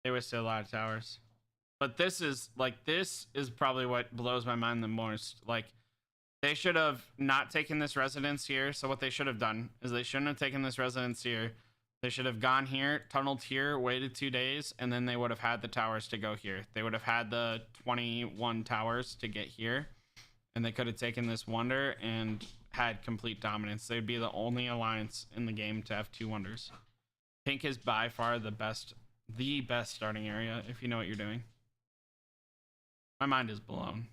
A: They wasted a lot of towers. But this is probably what blows my mind the most. Like, they should have not taken this residence here. So what they should have done is they shouldn't have taken this residence here. They should have gone here, tunneled here, waited 2 days, and then they would have had the towers to go here. They would have had the 21 towers to get here, and they could have taken this wonder and had complete dominance. They'd be the only alliance in the game to have 2 wonders. Pink is by far the best starting area if you know what you're doing. My mind is blown.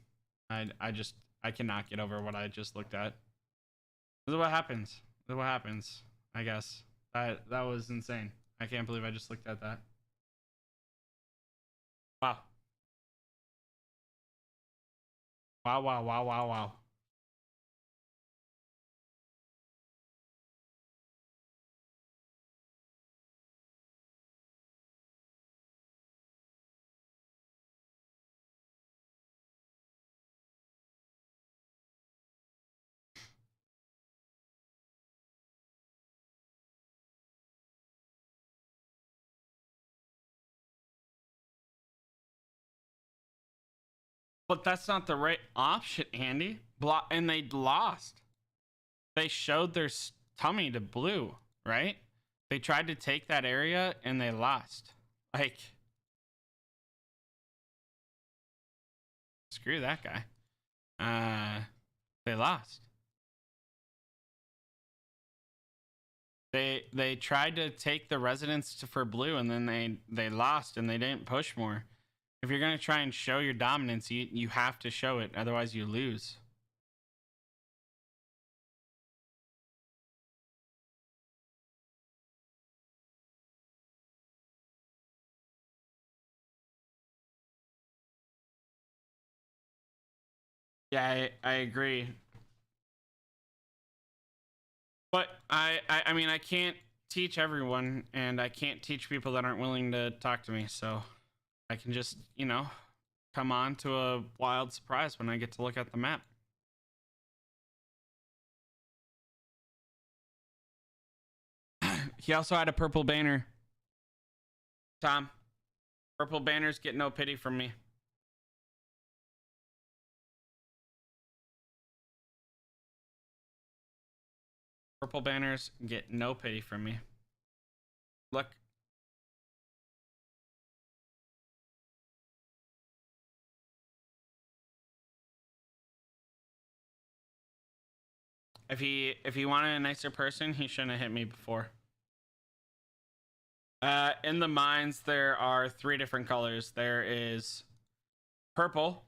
A: I cannot get over what I just looked at. This is what happens. This is what happens, I guess. That was insane. I can't believe I just looked at that. Wow. Wow, wow, wow, wow, wow. But that's not the right option, Andy. And they lost. They showed their tummy to blue, right? They tried to take that area and they lost. Like, screw that guy. They lost. They tried to take the residence for blue and then they lost and they didn't push more. If you're gonna try and show your dominance, you have to show it, otherwise you lose. Yeah, I agree. But I mean, I can't teach everyone, and I can't teach people that aren't willing to talk to me. So I can just, you know, come on to a wild surprise when I get to look at the map. He also had a purple banner. Tom, purple banners get no pity from me. Purple banners get no pity from me. Look. If he wanted a nicer person, he shouldn't have hit me before. In the mines, there are 3 different colors. There is purple,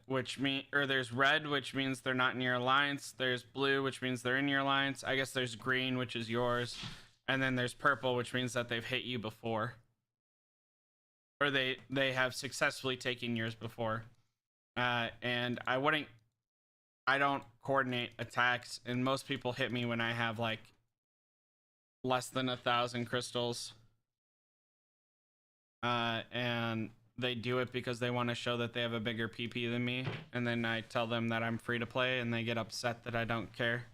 A: which there's red, which means they're not in your alliance. There's blue, which means they're in your alliance. I guess there's green, which is yours, and then there's purple, which means that they've hit you before, or they have successfully taken yours before. And I don't coordinate attacks, and most people hit me when I have like less than 1,000 crystals. And they do it because they want to show that they have a bigger PP than me, and then I tell them that I'm free to play and they get upset that I don't care.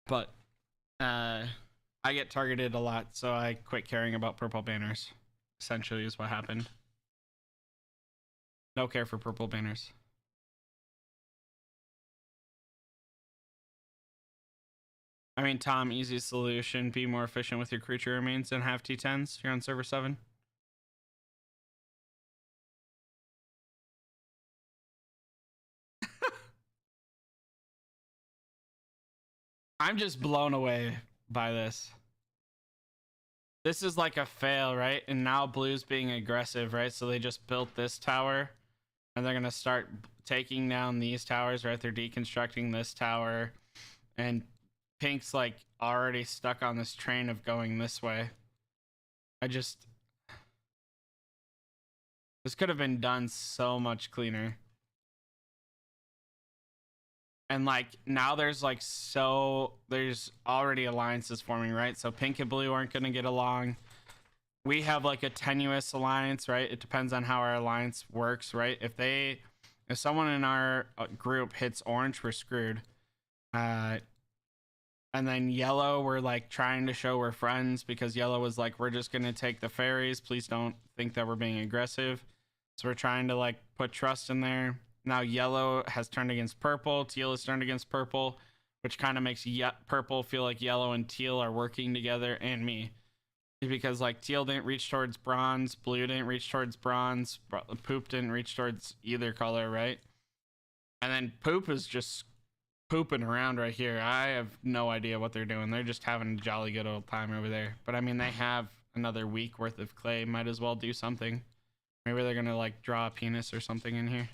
A: But I get targeted a lot, so I quit caring about purple banners, essentially is what happened. No care for purple banners. I mean, Tom, easy solution. Be more efficient with your creature remains and have T10s. You're on server 7. I'm just blown away by this. This is like a fail, right? And now blue's being aggressive, right? So they just built this tower and they're going to start taking down these towers, right? They're deconstructing this tower, and pink's like already stuck on this train of going this way. This could have been done so much cleaner. And like now there's already alliances forming, right? So pink and blue aren't gonna get along. We have like a tenuous alliance, right? It depends on how our alliance works, right? If someone in our group hits orange, we're screwed. And then yellow, we're like trying to show we're friends because yellow was like, we're just gonna take the fairies. Please don't think that we're being aggressive. So we're trying to like put trust in there. Now yellow has turned against purple. Teal has turned against purple, which kind of makes purple feel like yellow and teal are working together, and me. Because like teal didn't reach towards bronze, blue didn't reach towards bronze, poop didn't reach towards either color, right? And then poop is just pooping around right here. I have no idea what they're doing. They're just having a jolly good old time over there. But I mean, they have another week worth of clay. Might as well do something. Maybe they're gonna like draw a penis or something in here.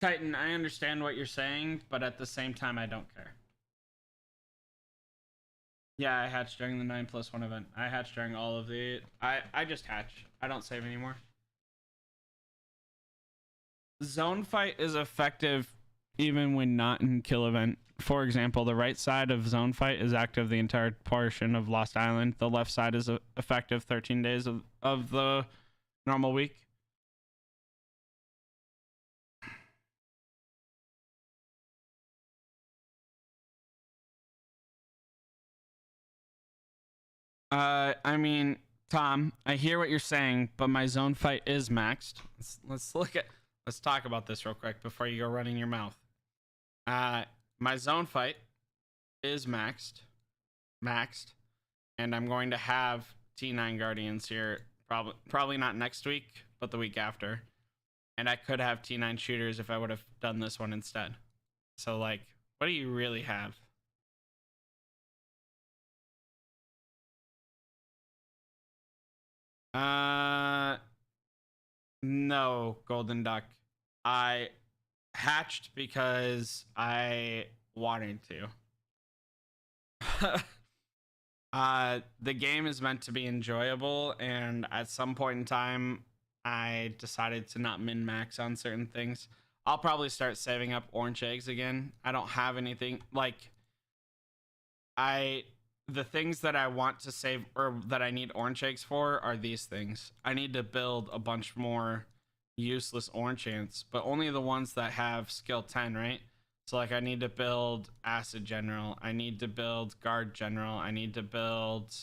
A: Titan, I understand what you're saying, but at the same time, I don't care. Yeah, I hatched during the 9+1 event. I hatched during all of the... I just hatch. I don't save anymore. Zone fight is effective even when not in kill event. For example, the right side of zone fight is active the entire portion of Lost Island. The left side is effective 13 days of the normal week. I mean, Tom, I hear what you're saying, but my zone fight is maxed. Let's talk about this real quick before you go running your mouth. My zone fight is maxed, and I'm going to have T9 Guardians here. Probably not next week, but the week after. And I could have T9 shooters if I would have done this one instead. So like, what do you really have? No, Golden Duck. I hatched because I wanted to. The game is meant to be enjoyable, and at some point in time, I decided to not min max on certain things. I'll probably start saving up orange eggs again. I don't have anything like the things that I want to save or that I need orange eggs for are these things. I need to build a bunch more useless orange ants, but only the ones that have skill 10, right? So like I need to build acid general, I need to build guard general, I need to build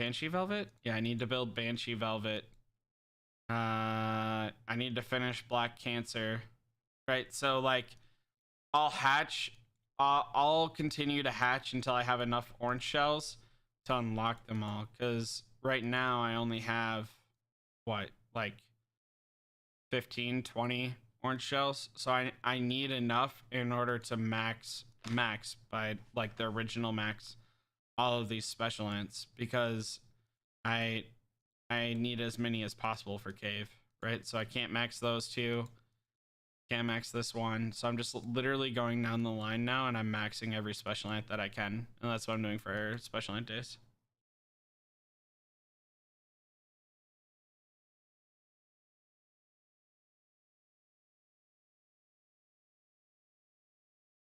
A: banshee velvet. Yeah, I need to build banshee velvet. I need to finish black cancer, right? So like I'll hatch. I'll continue to hatch until I have enough orange shells to unlock them all. Because right now I only have what, like 15, 20 orange shells. So I need enough in order to max by like the original max all of these special ants, because I need as many as possible for cave, right? So I can't max those two. Can't max this one, so I'm just literally going down the line now, and I'm maxing every special ant that I can, and that's what I'm doing for special ant days.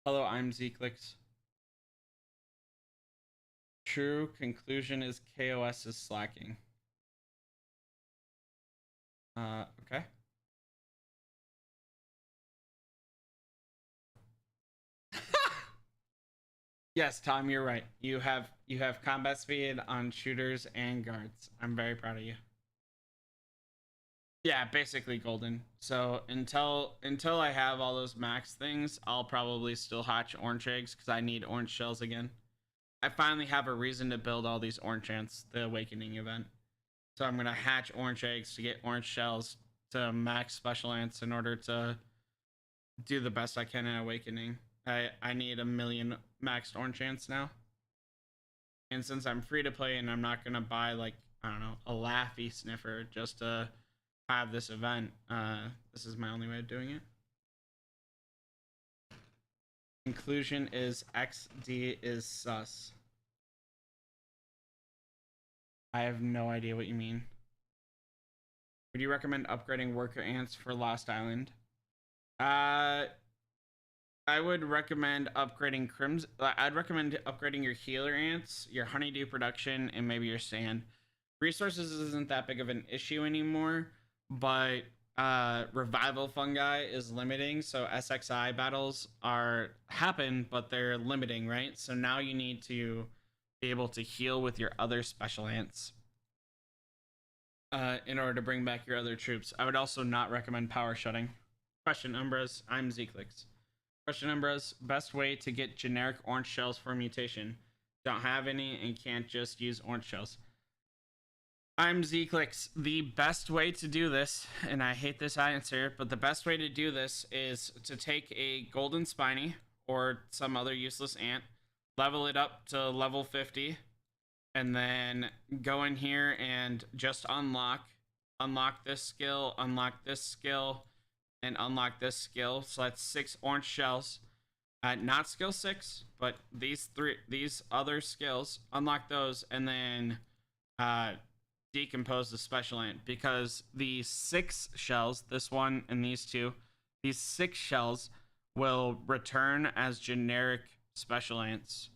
A: Hello, I'm Zclicks. True conclusion is KOS is slacking. Okay. Yes, Tom, you're right. You have combat speed on shooters and guards. I'm very proud of you. Yeah, basically golden. So until I have all those max things, I'll probably still hatch orange eggs because I need orange shells again. I finally have a reason to build all these orange ants, the awakening event. So I'm gonna hatch orange eggs to get orange shells to max special ants in order to do the best I can in awakening. I need 1,000,000 maxed orange ants now. And since I'm free to play and I'm not gonna buy like, I don't know, a Laffy sniffer just to have this event, this is my only way of doing it. Inclusion is XD is sus. I have no idea what you mean. Would you recommend upgrading worker ants for Lost Island? I would recommend upgrading Crimson. I'd recommend upgrading your healer ants, your honeydew production, and maybe your sand. Resources isn't that big of an issue anymore, but revival fungi is limiting, so SXI battles happen, but they're limiting, right? So now you need to be able to heal with your other special ants in order to bring back your other troops. I would also not recommend power shutting. Question, Umbras. I'm Zeklix. Question, Umbras. Best way to get generic orange shells for mutation? Don't have any and can't just use orange shells. I'm Zeklix. The best way to do this, and I hate this answer, but the best way to do this is to take a golden spiny or some other useless ant, level it up to level 50, and then go in here and just unlock this skill, unlock this skill, and unlock this skill. So that's 6 orange shells. Not skill 6, but these other skills. Unlock those, and then decompose the special ant, because the 6 shells, this one and these 2, these 6 shells will return as generic special ants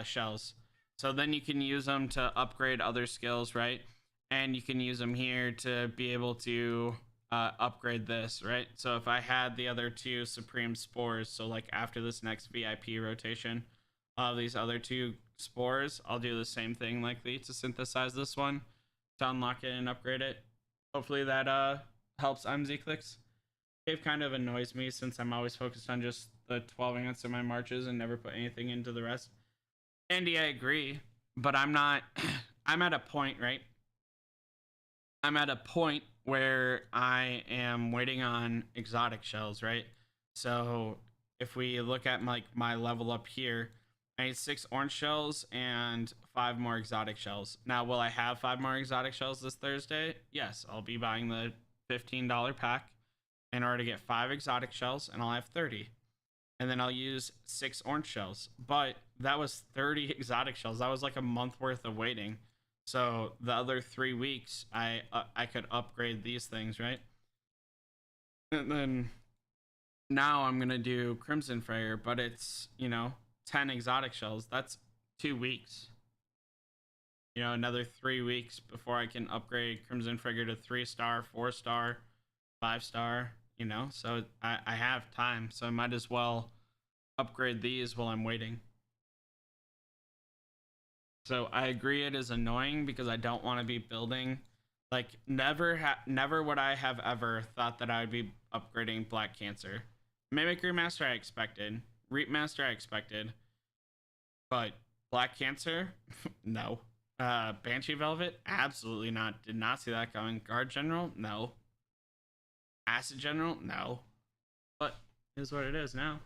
A: shells. So then you can use them to upgrade other skills, right? And you can use them here to be able to upgrade this, right? So if I had the other 2 supreme spores, so like after this next VIP rotation of these other 2 spores, I'll do the same thing likely to synthesize this one to unlock it and upgrade it. Hopefully that helps. I'm Zeklix. Cave kind of annoys me since I'm always focused on just the 12 ants in my marches and never put anything into the rest. Andy, I agree, but I'm not. I'm at a point, right? I'm at a point where I am waiting on exotic shells, right? So if we look at my level up here, I need 6 orange shells and 5 more exotic shells. Now, will I have 5 more exotic shells this Thursday? Yes, I'll be buying the $15 pack in order to get 5 exotic shells, and I'll have 30. And then I'll use 6 orange shells. But that was 30 exotic shells. That was like a month worth of waiting. So the other 3 weeks, I could upgrade these things, right? And then now I'm gonna do Crimson Freyr, but it's 10 exotic shells. That's 2 weeks. Another 3 weeks before I can upgrade Crimson Freyr to 3-star, 4-star, 5-star. So I have time, so I might as well upgrade these while I'm waiting. So I agree it is annoying because I don't want to be building, like, never would I have ever thought that I would be upgrading Black Cancer. Mimicry Master I expected, Reap Master I expected, but Black Cancer, no. Banshee Velvet, absolutely not. Did not see that coming. Guard General, no. Acid General, no. But it is what it is now.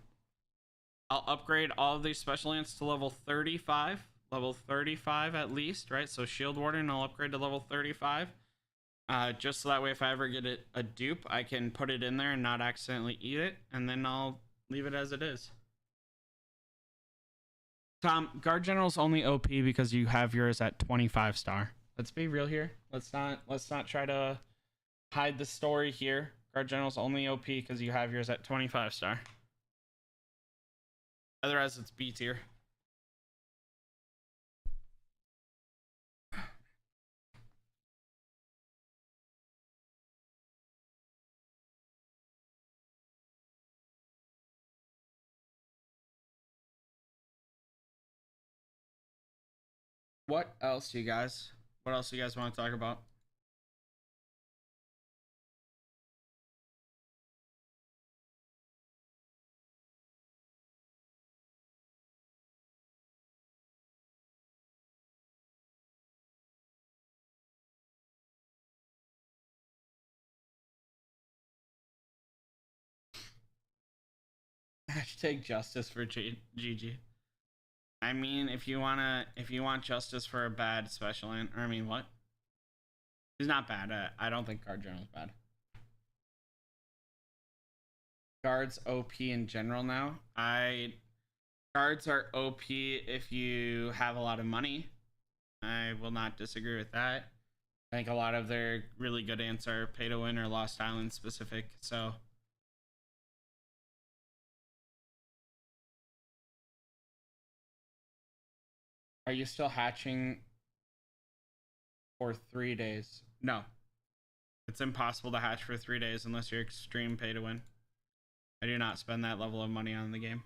A: I'll upgrade all of these special ants to level 35. Level 35 at least, right? So Shield Warden, I'll upgrade to level 35. Just so that way if I ever get a dupe, I can put it in there and not accidentally eat it. And then I'll leave it as it is. Tom, Guard General's only OP because you have yours at 25-star. Let's be real here. Let's not try to hide the story here. Guard General's only OP because you have yours at 25-star. Otherwise, it's B tier. What else, you guys? What else do you guys want to talk about? Hashtag justice for GG. I mean, if you want justice for a bad special ant, or I mean, what? He's not bad. I don't think Guard General's bad. Guards OP in general now. Guards are OP if you have a lot of money. I will not disagree with that. I think a lot of their really good ants are pay to win or Lost Island specific. So are you still hatching for 3 days? No. It's impossible to hatch for 3 days unless you're extreme pay to win. I do not spend that level of money on the game.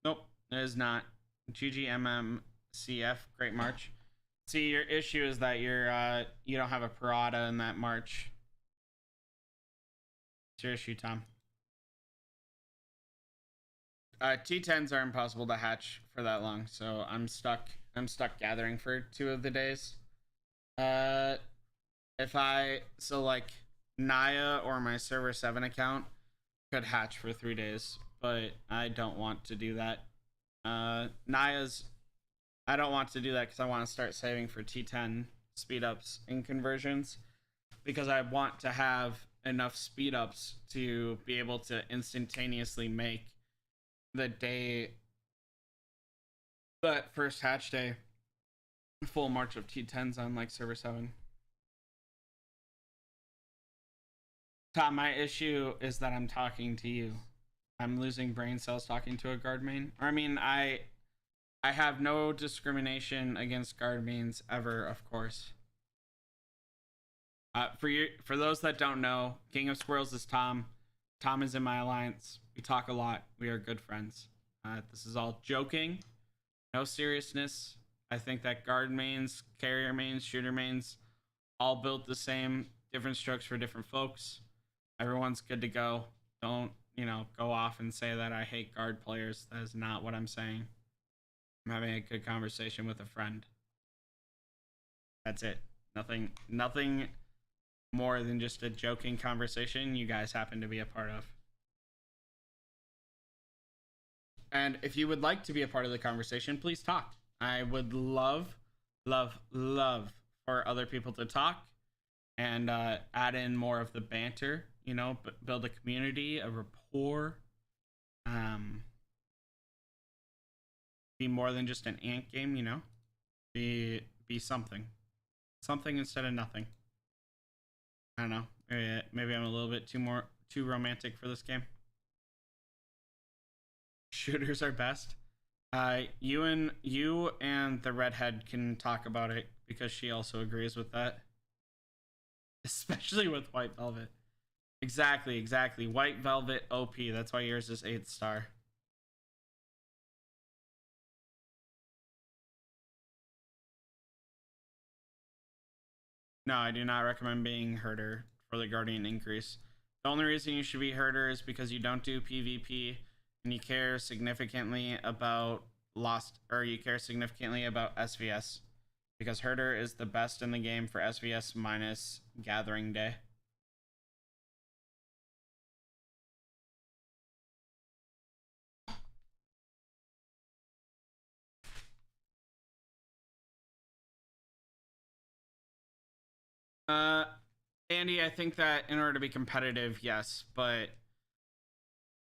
A: Nope, it is not. GGMMCF, great march. See, your issue is that you don't have a Parada in that march. It's your issue, Tom. T10s are impossible to hatch for that long, so I'm stuck gathering for 2 of the days. So like Naya or my server 7 account could hatch for 3 days, but I don't want to do that. Naya's, I don't want to do that because I want to start saving for T10 speed ups and conversions, because I want to have enough speed ups to be able to instantaneously make the day, that first hatch day, full march of T10s on like server 7. Tom, my issue is that I'm talking to you. I'm losing brain cells talking to a guard main. Or I mean, I have no discrimination against guard mains ever, of course. For those that don't know, King of Squirrels is Tom. Tom is in my alliance. We talk a lot. We are good friends. This is all joking. No seriousness. I think that guard mains, carrier mains, shooter mains, all built the same. Different strokes for different folks. Everyone's good to go. Don't, go off and say that I hate guard players. That is not what I'm saying. I'm having a good conversation with a friend. That's it. Nothing more than just a joking conversation you guys happen to be a part of. And if you would like to be a part of the conversation, please talk. I would love for other people to talk and add in more of the banter, build a community, a rapport, be more than just an ant game, be something instead of nothing. I don't know, maybe I'm a little bit too romantic for this game. Shooters are best. You and the redhead can talk about it because she also agrees with that. Especially with White Velvet. Exactly. White Velvet OP. That's why yours is 8th star. No, I do not recommend being herder for the Guardian increase. The only reason you should be herder is because you don't do PvP and you care significantly about SVS. Because herder is the best in the game for SVS minus gathering day. Andy, I think that in order to be competitive, yes, but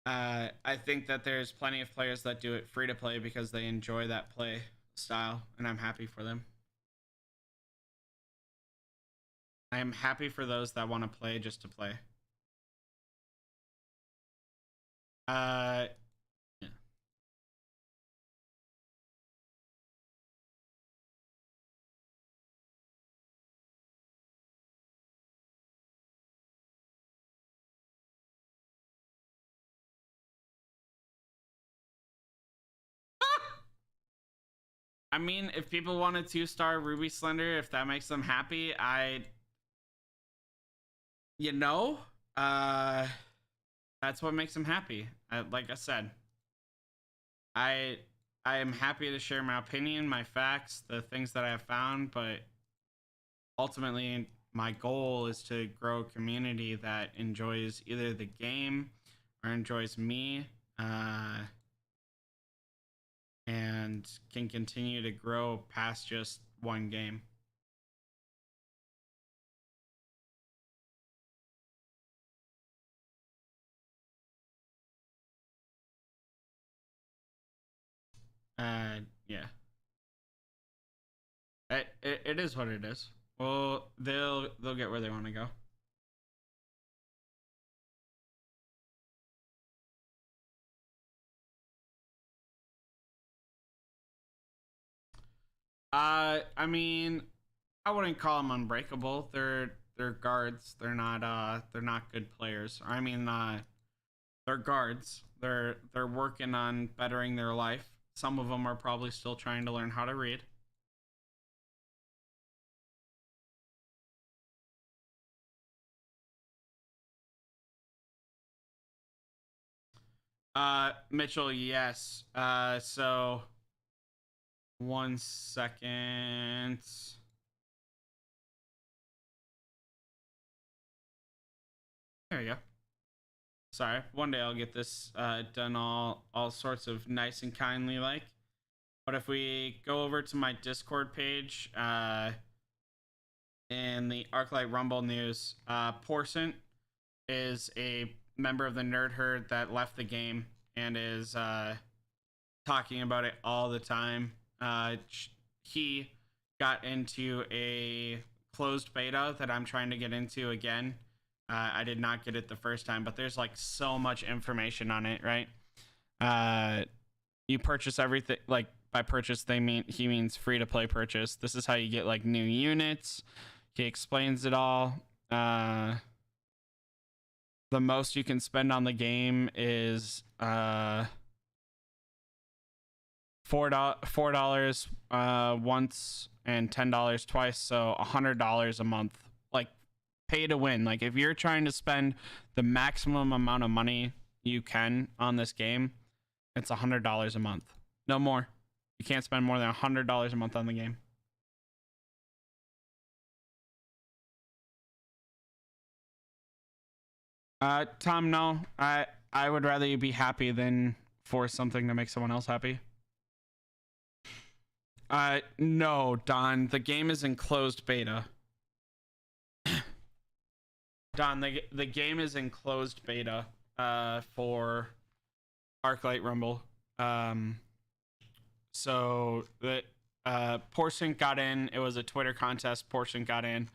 A: I think that there's plenty of players that do it free to play because they enjoy that play style, and I'm happy for them. I am happy for those that want to play just to play. Yeah. I mean, if people want a 2-star Ruby Slender, if that makes them happy, that's what makes them happy. Like I said, I am happy to share my opinion, my facts, the things that I have found, but ultimately my goal is to grow a community that enjoys either the game or enjoys me, and and can continue to grow past just one game. Yeah. It is what it is. Well, they'll get where they want to go. I mean, I wouldn't call them unbreakable. They're guards. They're not good players. I mean, they're guards. They're working on bettering their life. Some of them are probably still trying to learn how to read. Mitchell, yes. So 1 second. There you go. Sorry, one day I'll get this done all sorts of nice and kindly like. But if we go over to my Discord page, in the Arclight Rumble news, Porcent is a member of the Nerd Herd that left the game and is talking about it all the time. He got into a closed beta that I'm trying to get into again. I did not get it the first time, but there's like so much information on it, right? You purchase everything, like by purchase he means free to play purchase. This is how you get like new units. He explains it all. The most you can spend on the game is $4 once and $10 twice, so $100 a month. Like pay to win. Like if you're trying to spend the maximum amount of money you can on this game, it's $100 a month. No more. You can't spend more than $100 a month on the game. Tom, no. I would rather you be happy than force something to make someone else happy. No, Don. The game is in closed beta. Don, the game is in closed beta for Arclight Rumble. So the Porcent got in. It was a Twitter contest. Porcent got in.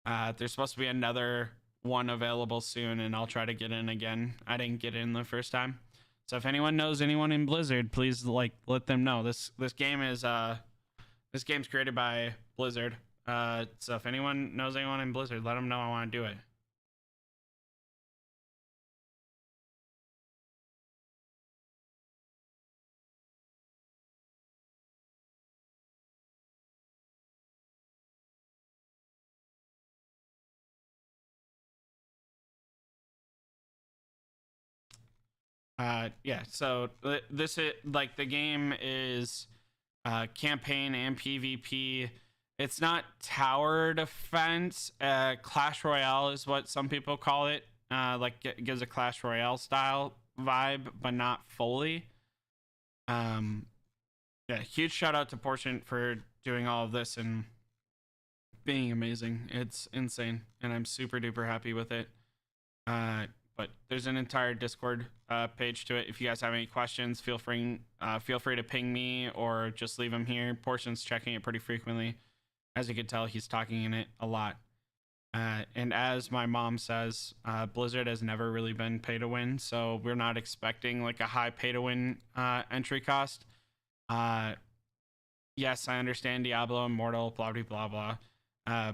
A: There's supposed to be another one available soon, and I'll try to get in again. I didn't get in the first time. So if anyone knows anyone in Blizzard, please like let them know. This game is this game's created by Blizzard. So if anyone knows anyone in Blizzard, let them know I want to do it. Yeah, so this is like the game is campaign and PvP. It's not tower defense. Clash Royale is what some people call it. Like it gives a Clash Royale style vibe, but not fully. Yeah, huge shout out to Porcent for doing all of this and being amazing. It's insane, and I'm super duper happy with it. But there's an entire Discord page to it. If you guys have any questions, feel free to ping me or just leave them here. Porcent's checking it pretty frequently. As you can tell, he's talking in it a lot. And as my mom says, Blizzard has never really been pay to win, so we're not expecting like a high pay to win entry cost. Yes, I understand Diablo Immortal, blah blah blah blah.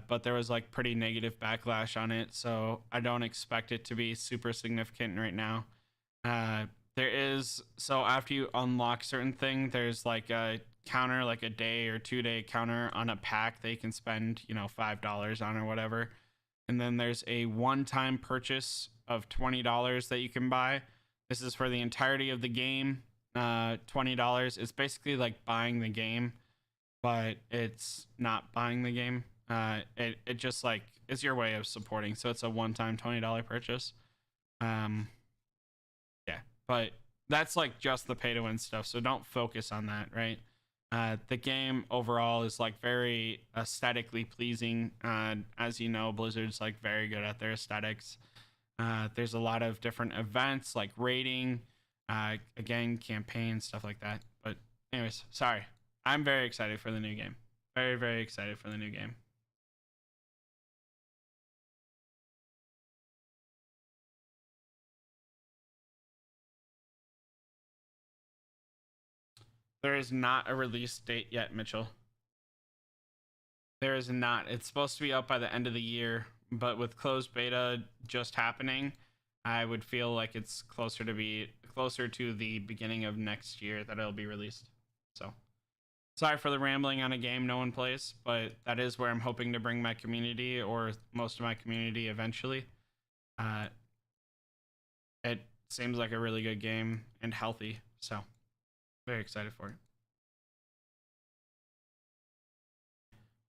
A: But there was like pretty negative backlash on it, so I don't expect it to be super significant right now. There is, so after you unlock certain thing, there's like a counter, like a day or 2-day counter on a pack that you can spend, $5 on or whatever. And then there's a one-time purchase of $20 that you can buy. This is for the entirety of the game. $20. It's basically like buying the game, but it's not buying the game. It just like is your way of supporting, so it's a one-time $20 purchase. Yeah, but that's like just the pay to win stuff, so don't focus on that, right? The game overall is like very aesthetically pleasing. As you know, Blizzard's like very good at their aesthetics. There's a lot of different events like raiding, again, campaign, stuff like that. But anyways, sorry. I'm very excited for the new game. Very, very excited for the new game. There is not a release date yet, Mitchell. There is not. It's supposed to be out by the end of the year, but with closed beta just happening, I would feel like it's closer to the beginning of next year that it'll be released. So, sorry for the rambling on a game no one plays, but that is where I'm hoping to bring my community, or most of my community, eventually. It seems like a really good game and healthy, so very excited for it.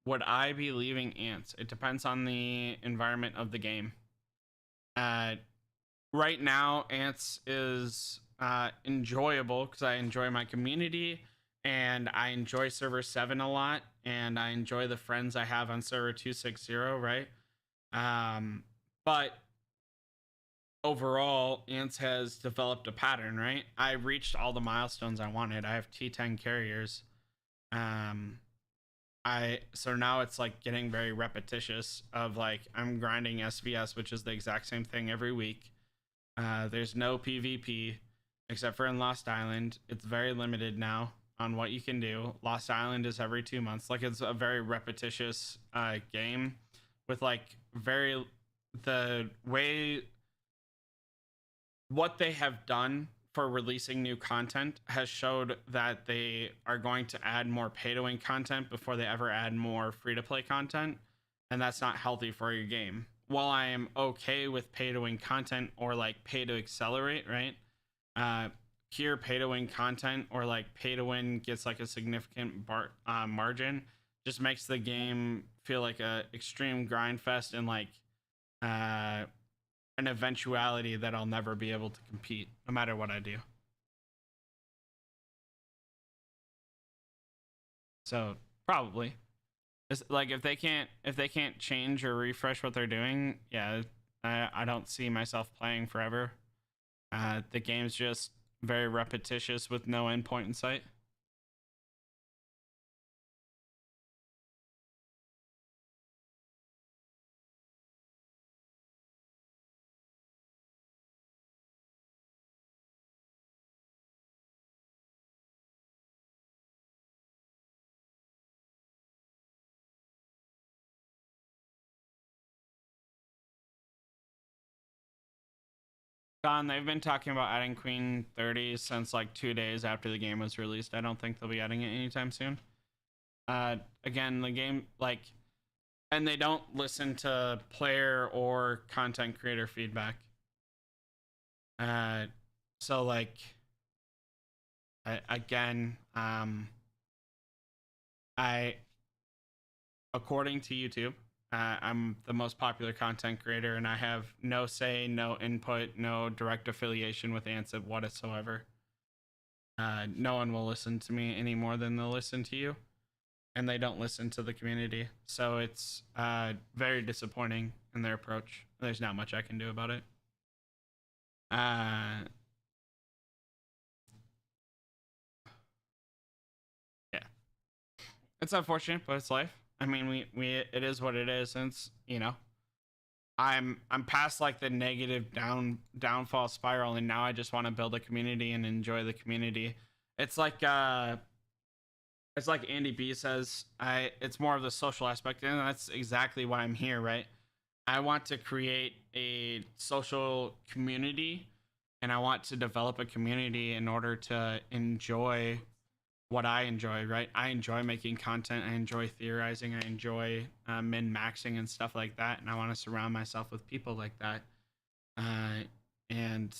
A: Would I be leaving ants? It depends on the environment of the game. Right now, ants is enjoyable because I enjoy my community and I enjoy server 7 a lot, and I enjoy the friends I have on server 260, right? But overall, ants has developed a pattern, right? I reached all the milestones I wanted. I have T10 carriers. So now it's like getting very repetitious of like I'm grinding SVS, which is the exact same thing every week. There's no PvP except for in Lost Island. It's very limited now on what you can do. Lost Island is every 2 months. Like, it's a very repetitious game with like the way what they have done for releasing new content has showed that they are going to add more pay to win content before they ever add more free to play content, and that's not healthy for your game. While I am okay with pay to win content or like pay to accelerate, right? Pure pay to win content or like pay to win gets like a significant margin, just makes the game feel like a extreme grind fest and like an eventuality that I'll never be able to compete no matter what I do. So probably it's like if they can't change or refresh what they're doing, yeah, I don't see myself playing forever. The game's just very repetitious with no endpoint in sight. Don, they've been talking about adding Queen 30 since like 2 days after the game was released. I don't think they'll be adding it anytime soon. Again, the game, like, and they don't listen to player or content creator feedback. So like, again, I, according to YouTube, I'm the most popular content creator, and I have no say, no input, no direct affiliation with Ansib whatsoever. No one will listen to me any more than they'll listen to you, and they don't listen to the community. So it's very disappointing in their approach. There's not much I can do about it. Yeah, it's unfortunate, but it's life. I mean, we it is what it is. Since I'm past like the negative downfall spiral, and now I just want to build a community and enjoy the community. It's like Andy B says, it's more of the social aspect, and that's exactly why I'm here, right? I want to create a social community, and I want to develop a community in order to enjoy what I enjoy, right? I enjoy making content. I enjoy theorizing. I enjoy min-maxing and stuff like that. And I want to surround myself with people like that. And,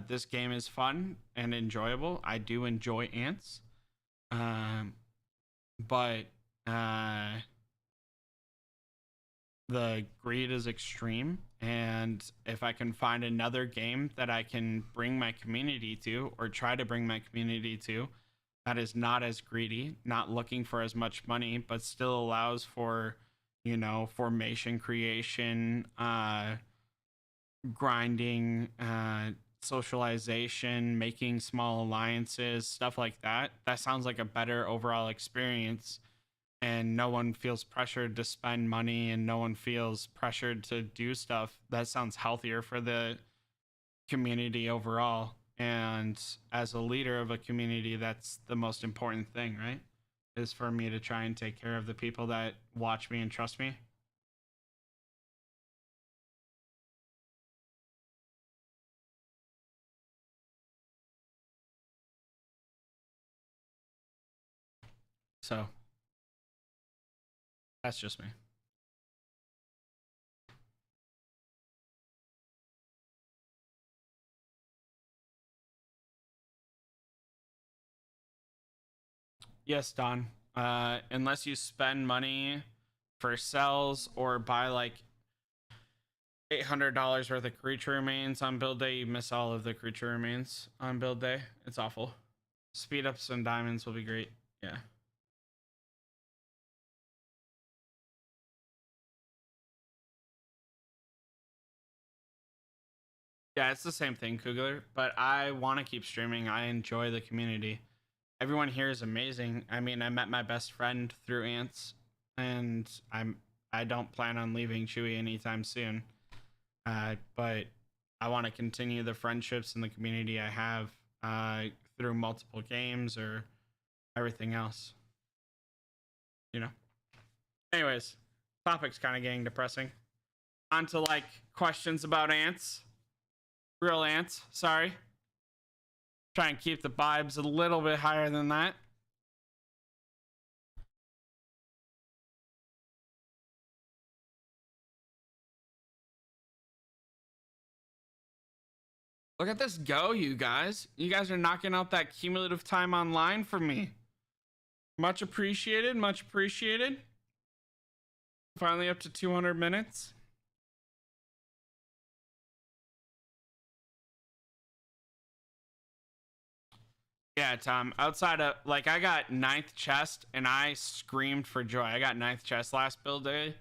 A: this game is fun and enjoyable. I do enjoy ants. But the greed is extreme, and if I can find another game that I can bring my community to, or try to bring my community to, that is not as greedy, not looking for as much money, but still allows for, you know, formation creation, grinding, socialization, making small alliances, stuff like that. That sounds like a better overall experience. And no one feels pressured to spend money and no one feels pressured to do stuff. That sounds healthier for the community overall. And as a leader of a community, that's the most important thing, right? Is for me to try and take care of the people that watch me and trust me. So that's just me. Yes, Don. Unless you spend money for cells or buy like $800 worth of creature remains on build day, you miss all of the creature remains on build day. It's awful. Speed ups and diamonds will be great. Yeah. Yeah, it's the same thing, Kugler. But I want to keep streaming. I enjoy the community. Everyone here is amazing. I mean, I met my best friend through Ants, and I don't plan on leaving Chewy anytime soon. But I want to continue the friendships and the community I have through multiple games or everything else. You know. Anyways, topic's kind of getting depressing. On to like questions about ants. Real ants, sorry. Try and keep the vibes a little bit higher than that. Look at this go, you guys. You guys are knocking out that cumulative time online for me. Much appreciated, much appreciated. Finally up to 200 minutes. Yeah, Tom. Outside of like, I got 9th chest and I screamed for joy. I got 9th chest last build day,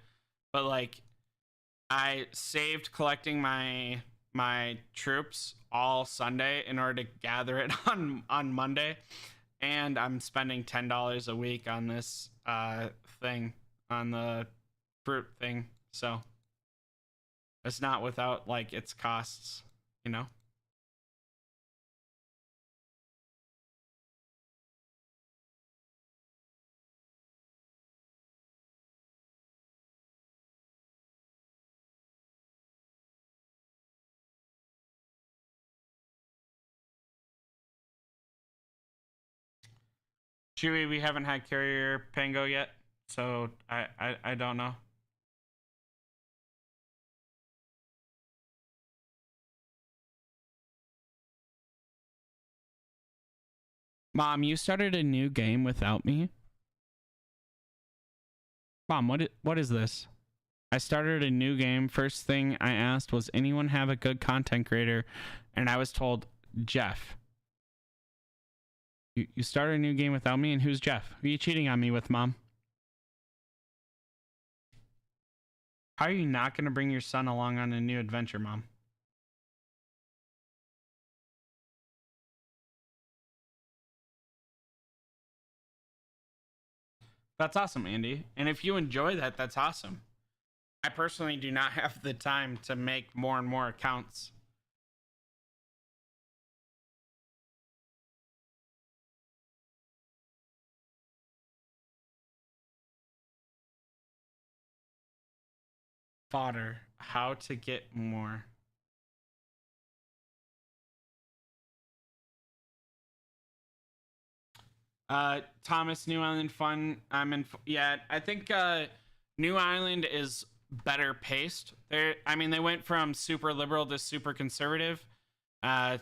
A: but like, I saved collecting my troops all Sunday in order to gather it on Monday, and I'm spending $10 a week on this thing, on the fruit thing. So it's not without like its costs, you know. Chewy, we haven't had carrier Pango yet, so I don't know. Mom, you started a new game without me? Mom, what is this? I started a new game. First thing I asked was, anyone have a good content creator? And I was told, Jeff. You started a new game without me, and who's Jeff? Who are you cheating on me with, Mom? How are you not going to bring your son along on a new adventure, Mom? That's awesome, Andy. And if you enjoy that, that's awesome. I personally do not have the time to make more and more accounts. Fodder. How to get more. Thomas, New Island fun. I'm in. Yeah, I think New Island is better paced. I mean, they went from super liberal to super conservative.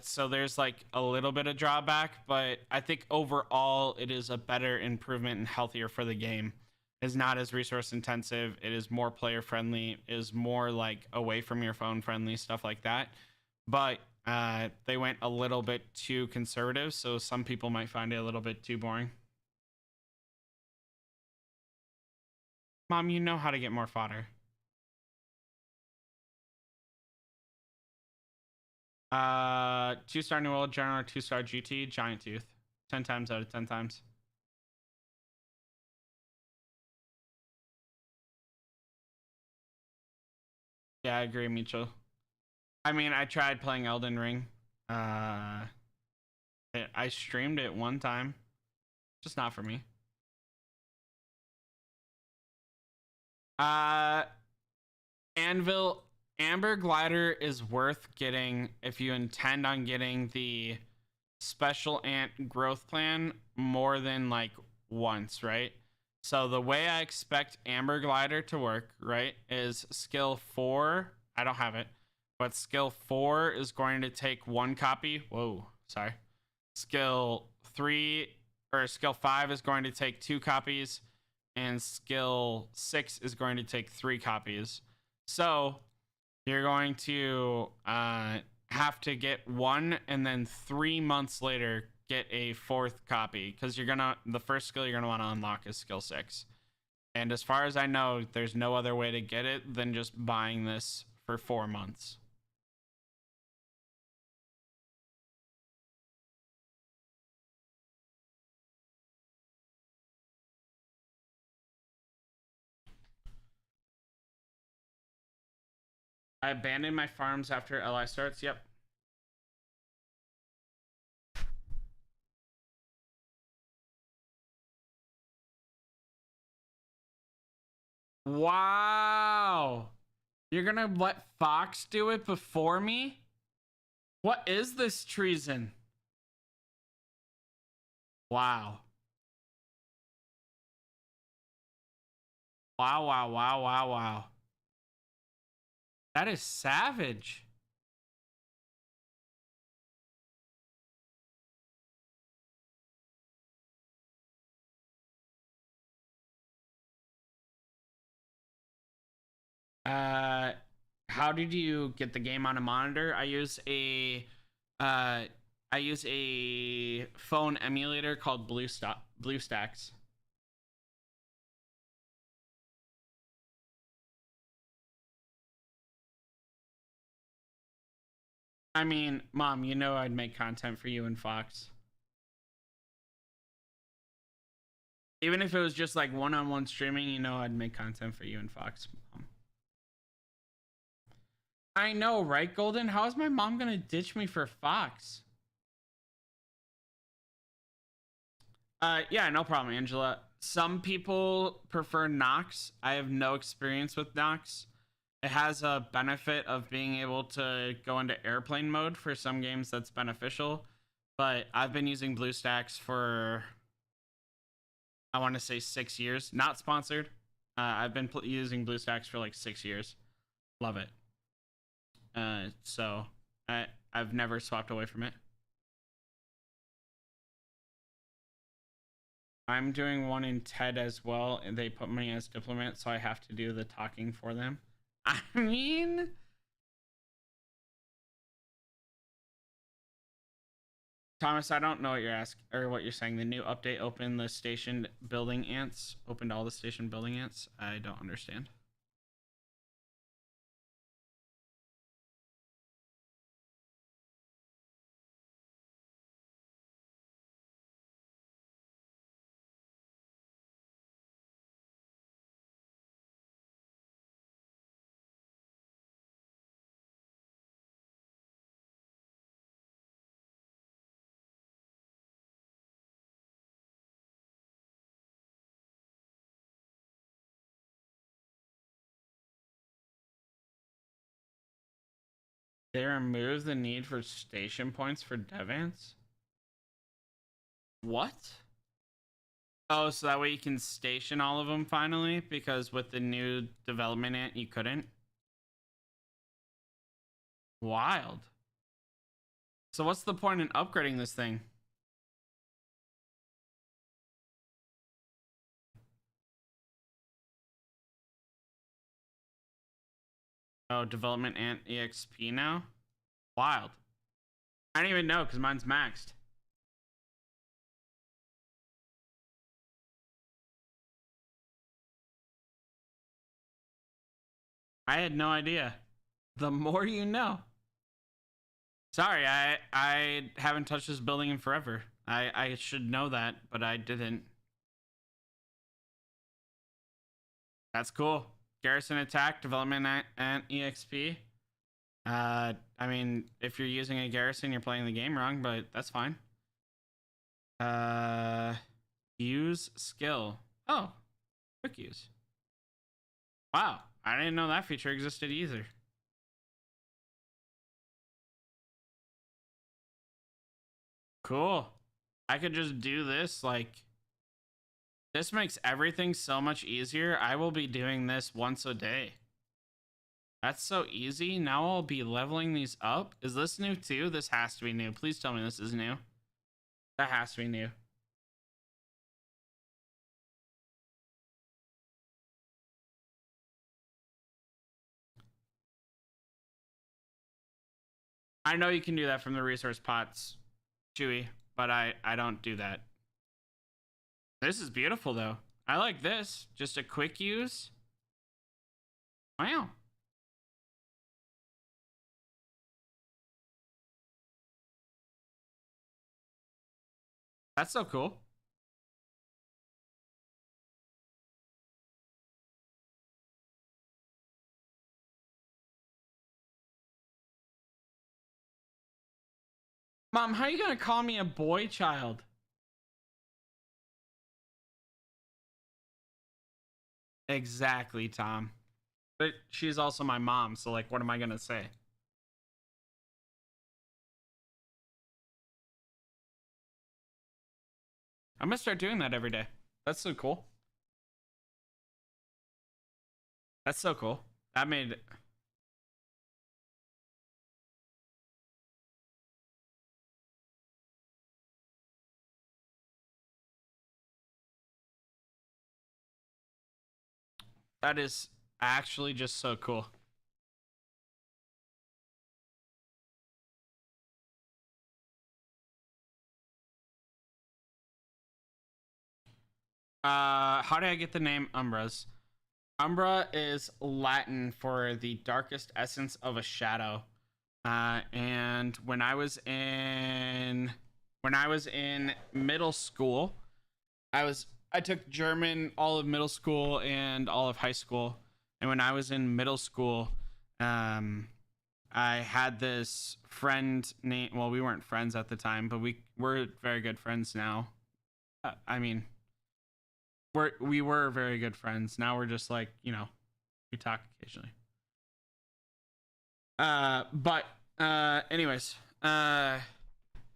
A: So there's like a little bit of drawback, but I think overall it is a better improvement and healthier for the game. It's not as resource intensive. It is more player friendly. It is more like away from your phone friendly, stuff like that. But They went a little bit too conservative, so some people might find it a little bit too boring. Mom, you know how to get more fodder. 2-star New World General, 2-star GT, Giant Tooth. 10 times out of 10 times. Yeah, I agree, Mitchell. I mean, I tried playing Elden Ring. I streamed it one time. Just not for me. Anvil Amber Glider is worth getting if you intend on getting the special ant growth plan more than like once, right? So the way I expect Amber Glider to work, right, is skill 4. I don't have it, but skill 4 is going to take 1 copy. Whoa, sorry. Skill 3 or skill 5 is going to take 2 copies, and skill 6 is going to take 3 copies. So you're going to have to get 1 and then 3 months later get a 4th copy, because the first skill you're gonna want to unlock is skill 6. And as far as I know, there's no other way to get it than just buying this for 4 months. I abandoned my farms after LI starts. Yep. Wow. You're gonna let Fox do it before me? What is this treason? Wow. Wow, wow, wow, wow, wow. That is savage. How did you get the game on a monitor? I use a phone emulator called BlueStacks. I mean, Mom, you know I'd make content for you and Fox. Even if it was just like one-on-one streaming, you know I'd make content for you and Fox, Mom. I know, right, Golden? How is my mom gonna ditch me for Fox? Yeah, no problem, Angela. Some people prefer Nox. I have no experience with Nox. It has a benefit of being able to go into airplane mode for some games. That's beneficial, but I've been using BlueStacks for, I want to say, 6 years. Not sponsored. I've been using BlueStacks for like 6 years. Love it. So I've never swapped away from it. I'm doing one in TED as well, and they put me as diplomat, so I have to do the talking for them. I mean, Thomas, I don't know what you're asking or what you're saying. The new update opened the station building ants, opened all the station building ants. I don't understand. They removed the need for station points for dev ants? What? Oh, so that way you can station all of them finally? Because with the new development ant, you couldn't? Wild. So what's the point in upgrading this thing? Oh, development ant EXP now? Wild. I don't even know because mine's maxed. I had no idea. The more you know. Sorry, I haven't touched this building in forever. I should know that, but I didn't. That's cool. Garrison attack, development and EXP. I mean, if you're using a garrison, you're playing the game wrong, but that's fine. Use skill. Oh, quick use. Wow, I didn't know that feature existed either. Cool. I could just do this, like, this makes everything so much easier. I will be doing this once a day. That's so easy. Now I'll be leveling these up. Is this new too? This has to be new. Please tell me this is new. That has to be new. I know you can do that from the resource pots, Chewy, but I don't do that. This is beautiful though. I like this. Just a quick use. Wow. That's so cool. Mom, how are you gonna call me a boy child? Exactly, Tom. But she's also my mom, so like, what am I gonna say? I'm gonna start doing that every day. That's so cool. That's so cool. That made it. That is actually just so cool. How did I get the name Umbras? Umbra is Latin for the darkest essence of a shadow. And when I was in middle school, I took German all of middle school and all of high school. And when I was in middle school, I had this friend named, well, we weren't friends at the time, but we're very good friends now. I mean, we were very good friends. Now we're just like, you know, we talk occasionally. But anyways,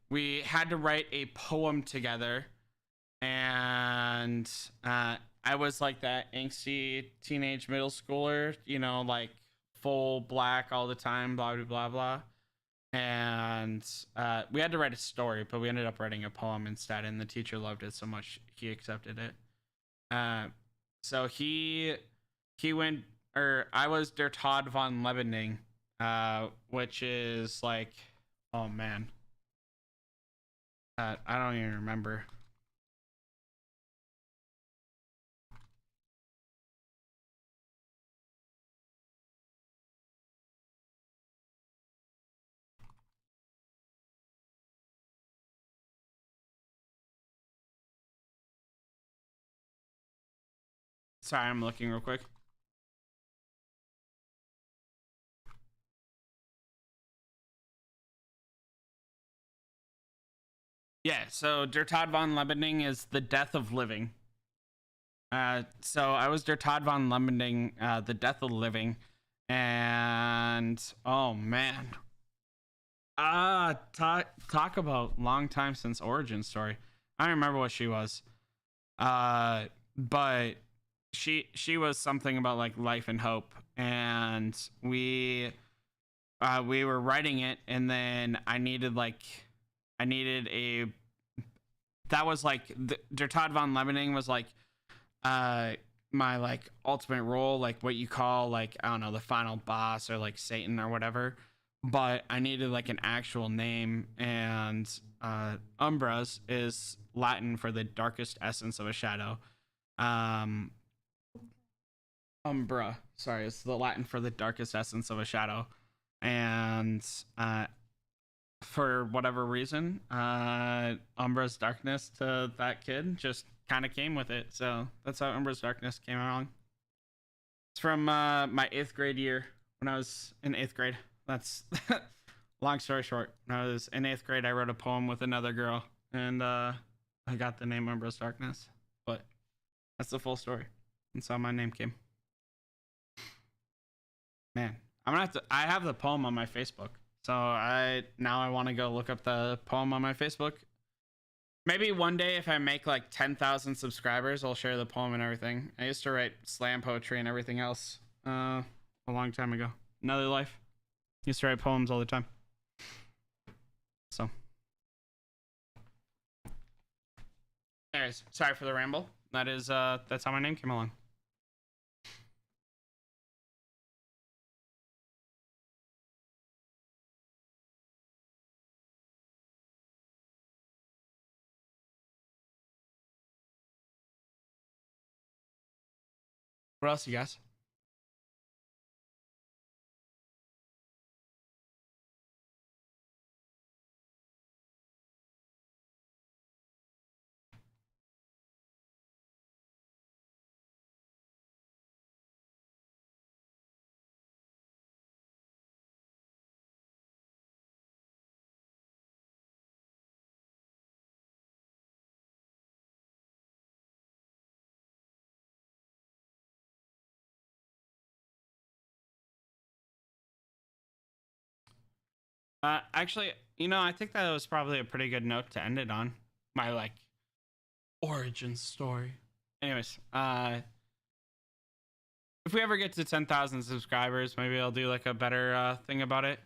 A: we had to write a poem together, and I was like that angsty teenage middle schooler, you know, like full black all the time, blah blah blah blah. And we had to write a story, but we ended up writing a poem instead, and the teacher loved it so much he accepted it. So he went, or I was Der Todd von Lebening, which is like, oh man, I don't even remember. Sorry, I'm looking real quick. Yeah, so Der Todd von Lebening is the death of living. So I was Der Todd von Lebening, the death of living, and oh man, talk about long time since origin story. I don't remember what she was, but she was something about like life and hope, and we were writing it, and then I needed a, that was like Der Todd von Lebening was like my like ultimate role, like what you call like, I don't know, the final boss or like Satan or whatever. but I needed like an actual name, and Umbras is Latin for the darkest essence of a shadow. Umbra, sorry, it's the Latin for the darkest essence of a shadow, and for whatever reason, UmbrasDarkness to that kid just kind of came with it. So that's how UmbrasDarkness came along. It's from my 8th grade year when I was in 8th grade. That's long story short. When I was in 8th grade, I wrote a poem with another girl, and I got the name UmbrasDarkness. But that's the full story. That's how my name came. Man, I'm gonna have to. I have the poem on my Facebook, so I want to go look up the poem on my Facebook. Maybe one day, if I make like 10,000 subscribers, I'll share the poem and everything. I used to write slam poetry and everything else a long time ago. Another life. Used to write poems all the time. So, anyways, sorry for the ramble. That is that's how my name came along. What else, you guys? Actually, I think that was probably a pretty good note to end it on. My like origin story. Anyways, if we ever get to 10,000 subscribers, maybe I'll do like a better thing about it.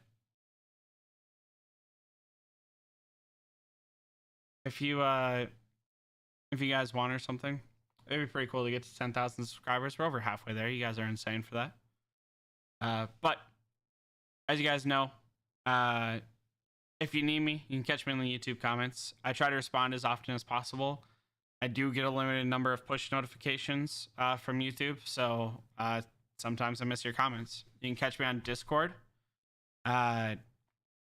A: If you guys want or something, it'd be pretty cool to get to 10,000 subscribers. We're over halfway there. You guys are insane for that. But as you guys know, if you need me, you can catch me in the YouTube comments. I try to respond as often as possible. I do get a limited number of push notifications from YouTube, so sometimes I miss your comments. You can catch me on Discord. I'm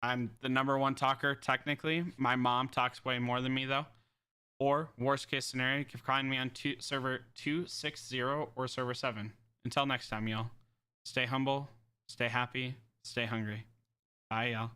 A: the #1 talker, technically. My mom talks way more than me, though. Or, worst case scenario, you can find me on server 260 or server 7. Until next time, y'all. Stay humble, stay happy, stay hungry. Bye, y'all.